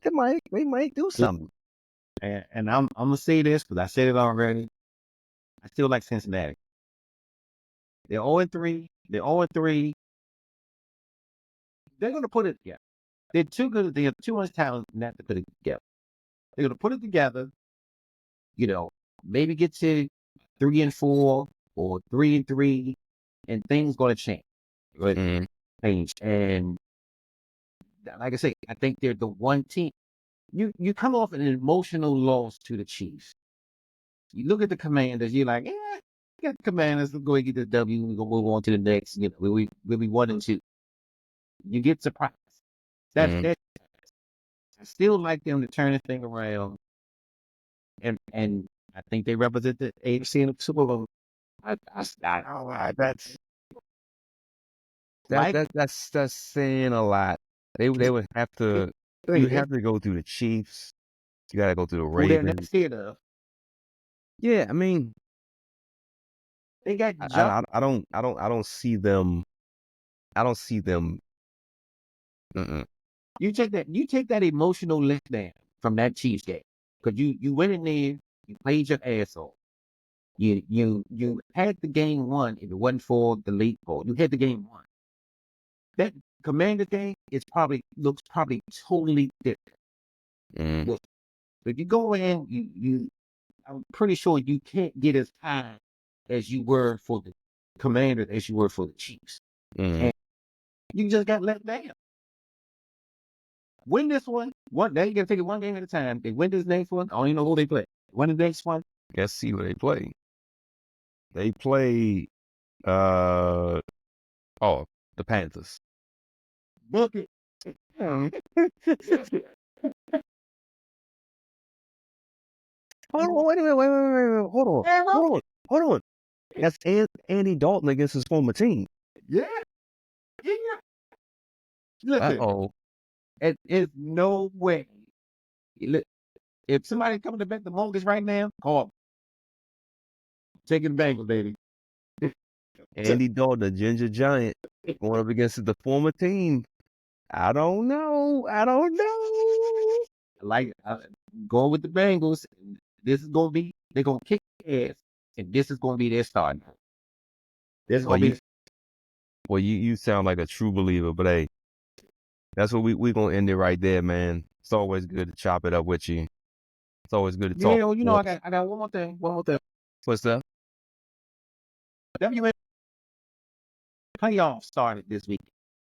they might do something. And I'm gonna say this because I said it already. I still like Cincinnati. They're 0-3. They're 0-3. They're gonna put it together. They're too good. They have too much talent not to put it together. They're gonna put it together. Maybe get to 3-4 or 3-3, and things gonna change. And like I say, I think they're the one team. You come off an emotional loss to the Chiefs. You look at the Commanders, you're like, we got the Commanders, let's go and get the W, we're gonna move on to the next, we'll be 1-2. You get surprised. That's I still like them to turn this thing around. And I think they represent the AFC in the Super Bowl. That's saying a lot. They would have to. You have to go through the Chiefs. You got to go through the Ravens. Who they're not scared of. Yeah, I mean, they got. I don't see them. I don't see them. You take that emotional letdown from that Chiefs game because you went in there, you played your ass off. You had the game won if it wasn't for the late goal. You had the game won. That Commander game looks probably totally different. Well, if you go in, I'm pretty sure you can't get as high as you were for the Commanders as you were for the Chiefs. And you just got let down. Win this one. They gotta take it one game at a time. They win this next one. I don't even know who they play. Win the next one. Let's see who they play. They play the Panthers. Book it. Wait a minute. Hold on. That's Andy Dalton against his former team. Yeah. Listen. Uh-oh. It's no way. If somebody coming to bet the longest right now, call. Taking the Bengals, baby. Andy Dalton, the Ginger Giant, going up against the former team. I don't know. Like going with the Bengals. This is gonna be. They're gonna kick their ass, and this is gonna be their starting. Well, you sound like a true believer, but hey, that's what we gonna end it right there, man. It's always good to chop it up with you. It's always good to talk. Yeah, I got one more thing. What's that? WNBA playoffs started this week.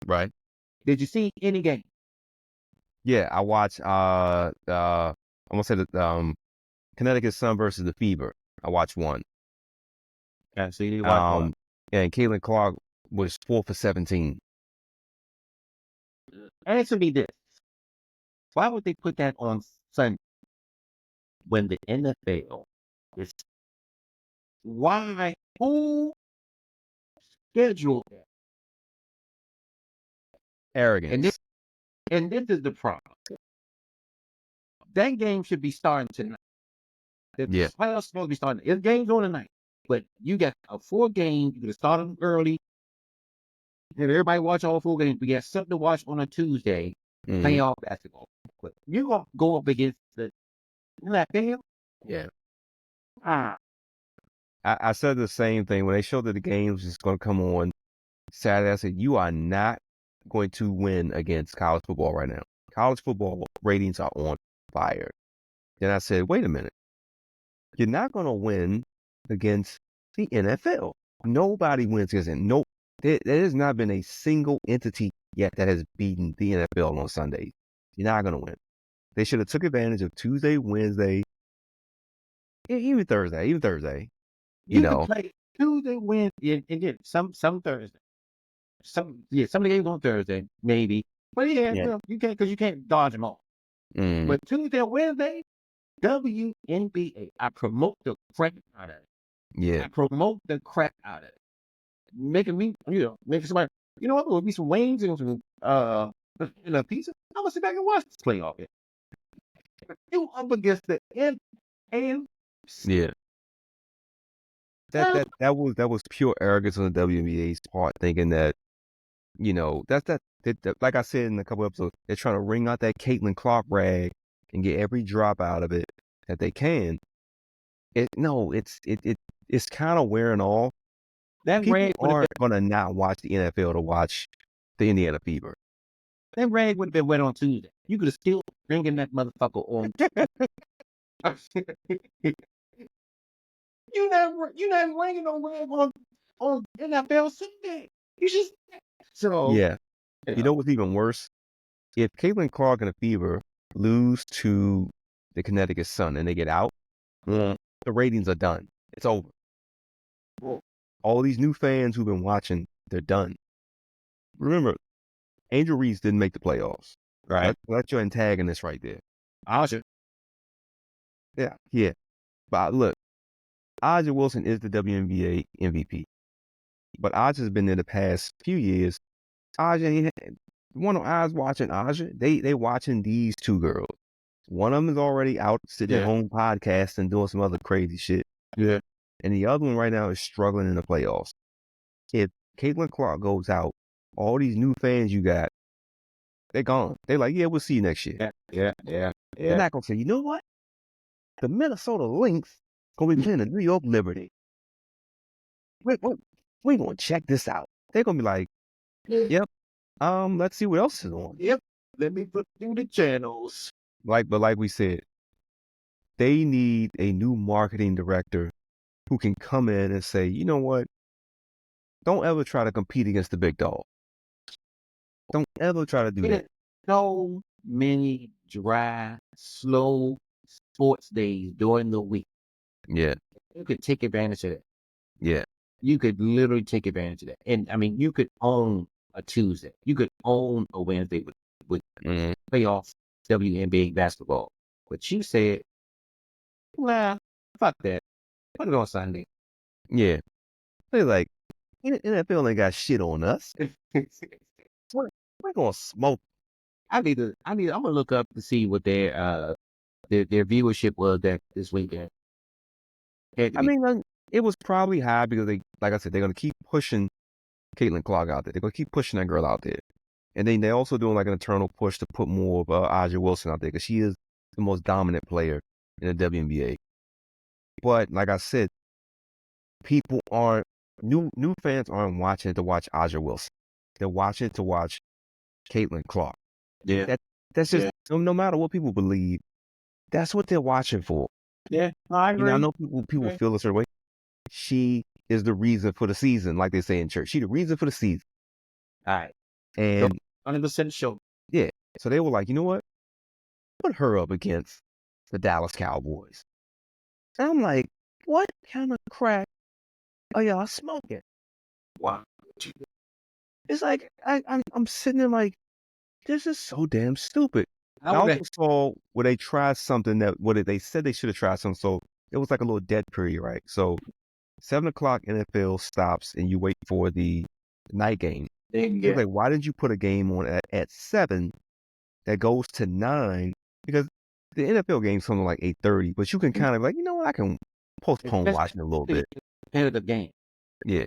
Right. Did you see any game? Yeah, I watched I'm gonna say the Connecticut Sun versus the Fever. I watched one. Yeah, so you did watch one. And Caitlin Clark was 4 for 17. Answer me this. Why would they put that on Sunday when the NFL is who scheduled that? Arrogance. And this is the problem. That game should be starting tonight. The playoffs supposed to be starting. It's games on tonight. But you got a 4 game, you could have started them early. If everybody watch all 4 games, we got something to watch on a Tuesday, playoff basketball. But you're going to go up against the NFL? Yeah. Ah, I said the same thing when they showed that the games is going to come on Saturday. I said, you are not going to win against college football right now. College football ratings are on fire. Then I said, wait a minute. You're not going to win against the NFL. Nobody wins against it. No, there has not been a single entity yet that has beaten the NFL on Sundays. You're not going to win. They should have took advantage of Tuesday, Wednesday, even Thursday. You can know, play Tuesday, Wednesday, and then some Thursday. Some of the games on Thursday, maybe. But yeah, you can't because you can't dodge them all. But Tuesday, Wednesday, WNBA. I promote the crap out of it. Yeah. I promote the crap out of it. Making me, making somebody, you know what? There'll be some wings and some and a pizza. I'm gonna sit back and watch this playoff. You up against the NFL. Yeah. That was pure arrogance on the WNBA's part, thinking that, that like I said in a couple episodes, they're trying to wring out that Caitlin Clark rag and get every drop out of it that they can. It's kind of wearing off. That People rag aren't gonna not watch the NFL to watch the Indiana Fever. That rag would have been wet on Tuesday. You could have still drinking that motherfucker on. You're not ringing no rag on NFL Sunday. You just Yeah. You know what's even worse? If Caitlin Clark and the Fever lose to the Connecticut Sun and they get out, the ratings are done. It's over. All these new fans who've been watching, they're done. Remember, Angel Reese didn't make the playoffs. Right. That's your antagonist right there. Aja. Yeah. But look, Aja Wilson is the WNBA MVP. But Aja's been there the past few years. Aja, one of eyes watching Aja, they watching these two girls. One of them is already out sitting at home podcasting, doing some other crazy shit. Yeah. And the other one right now is struggling in the playoffs. If Caitlin Clark goes out, all these new fans you got, they're gone. They're like, yeah, we'll see you next year. Yeah. They're not going to say, you know what? The Minnesota Lynx going to be playing the New York Liberty. We're going to check this out. They're going to be like, yep, let's see what else is on. Yep, let me put through the channels. But like we said, they need a new marketing director who can come in and say, you know what? Don't ever try to compete against the big dog. Don't ever try to do that. So many dry, slow sports days during the week. Yeah. You could take advantage of that. Yeah. You could literally take advantage of that. And I mean, you could own a Tuesday. You could own a Wednesday with playoff WNBA basketball. But you said, nah, fuck that. Put it on Sunday. Yeah. They're like, NFL ain't got shit on us. We're gonna smoke. I'm gonna look up to see what their viewership was this weekend. I mean, it was probably high because like I said, they're gonna keep pushing Caitlin Clark out there. They're gonna keep pushing that girl out there, and then they're also doing like an internal push to put more of Aja Wilson out there because she is the most dominant player in the WNBA. But like I said, people aren't new fans aren't watching to watch Aja Wilson. They're watching to watch Caitlin Clark. Yeah, that's just no matter what people believe, that's what they're watching for. Yeah, I agree. I know people feel a certain way. She is the reason for the season, like they say in church. She the reason for the season. All right. And 100% sure. Yeah. So they were like, you know what? Put her up against the Dallas Cowboys. And I'm like, what kind of crack are y'all smoking? Wow. It's like I'm sitting there like, this is so damn stupid. I also saw where they tried something they said they should have tried something. So it was like a little dead period, right? So 7 o'clock NFL stops and you wait for the night game. Yeah. Like, why didn't you put a game on at 7 that goes to 9? Because the NFL game's something like 8:30, but you can kind of like, you know what, I can postpone watching a little bit. Competitive game. Yeah.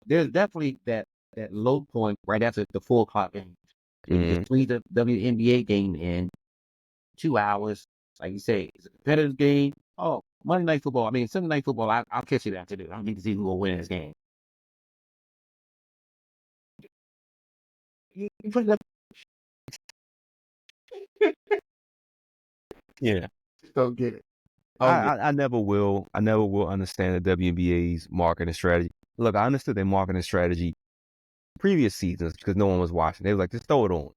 There's definitely that that low point right after the 4 o'clock game. So you can squeeze the WNBA game in 2 hours. Like you say, it's a competitive game. Oh, Monday Night Football. I mean, Sunday Night Football. I'll catch it after this. I need to see who will win this game. You put it up. Yeah. Go get it. I never will. I never will understand the WNBA's marketing strategy. Look, I understood their marketing strategy previous seasons because no one was watching. They were like, just throw it on.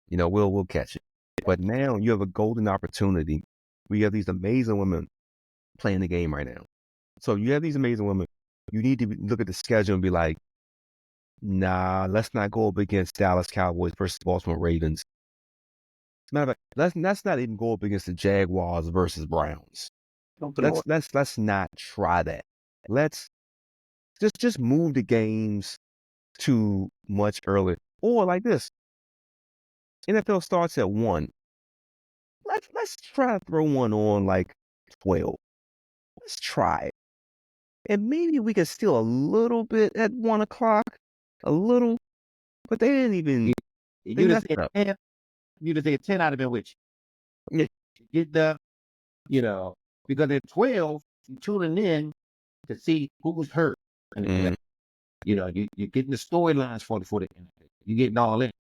You know, we'll catch it. But now you have a golden opportunity. We have these amazing women playing the game right now. So you have these amazing women. You need to look at the schedule and be like, nah, let's not go up against Dallas Cowboys versus Baltimore Ravens. Matter of fact, let's not even go up against the Jaguars versus Browns. Let's not try that. Let's just move the games to much earlier. Or like this. NFL starts at 1. Let's try to throw one on like 12. Let's try it. And maybe we can steal a little bit at 1 o'clock. A little. But they didn't even. You just said 10. You just said 10 out of it, which get the, because at 12, you're tuning in to see who was hurt. And you're getting the storylines for the you're getting all in.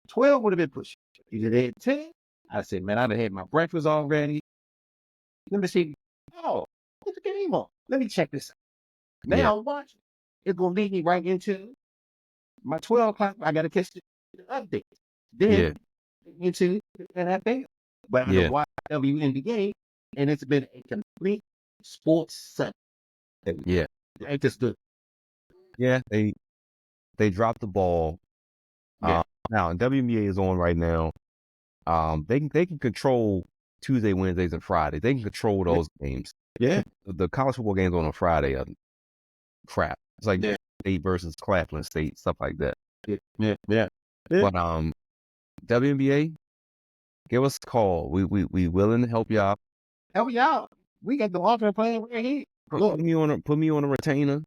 12 would have been pushed. You did at 10. I said, man, I'd have had my breakfast already. Let me see. Oh, what's the game on? Let me check this out. Now I'm watching. It's gonna lead me right into my 12 o'clock. I gotta catch the update. Then into that thing. But I watch WNBA, and it's been a complete sports set. Yeah. Ain't this good? Yeah, they dropped the ball. Now WNBA is on right now. They can control Tuesday, Wednesdays, and Fridays. They can control those games. Yeah. The college football games on a Friday are crap. It's like State versus Claflin State, stuff like that. Yeah. But WNBA, give us a call. We willing to help you out. Help you out. We got the offense playing right here. Put me on a retainer.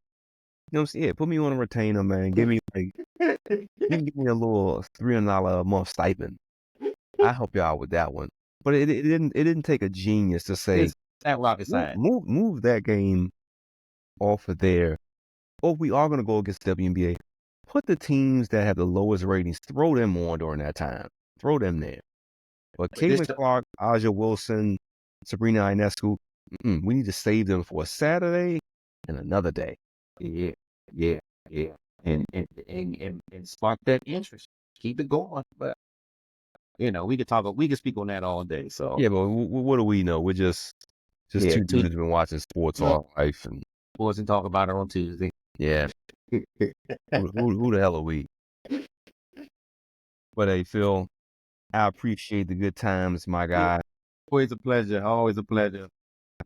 You know what I'm saying? Yeah, put me on a retainer, man. Give me give me a little $300 a month stipend. I'll help you out with that one. But it didn't take a genius to say that rocket side. Move that game off of there. Or we are gonna go against WNBA. Put the teams that have the lowest ratings, throw them on during that time. Throw them there. But Caitlin Clark, Aja Wilson, Sabrina Ionescu, we need to save them for a Saturday and another day. Yeah. And spark that interest. Keep it going. But we can speak on that all day. So yeah, but what do we know? We're just two dudes who've been watching sports all life and sports and talk about it on Tuesday. Yeah. who the hell are we? But hey, Phil, I appreciate the good times, my guy. Always a pleasure. Always a pleasure.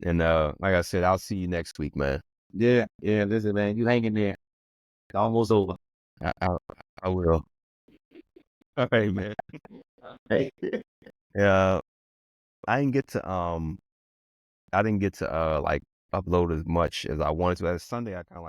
And like I said, I'll see you next week, man. Yeah. Listen, man, you hang in there. It's almost over. I will. All right, man. Hey. Yeah. I didn't get to like upload as much as I wanted to. As Sunday, I kind of like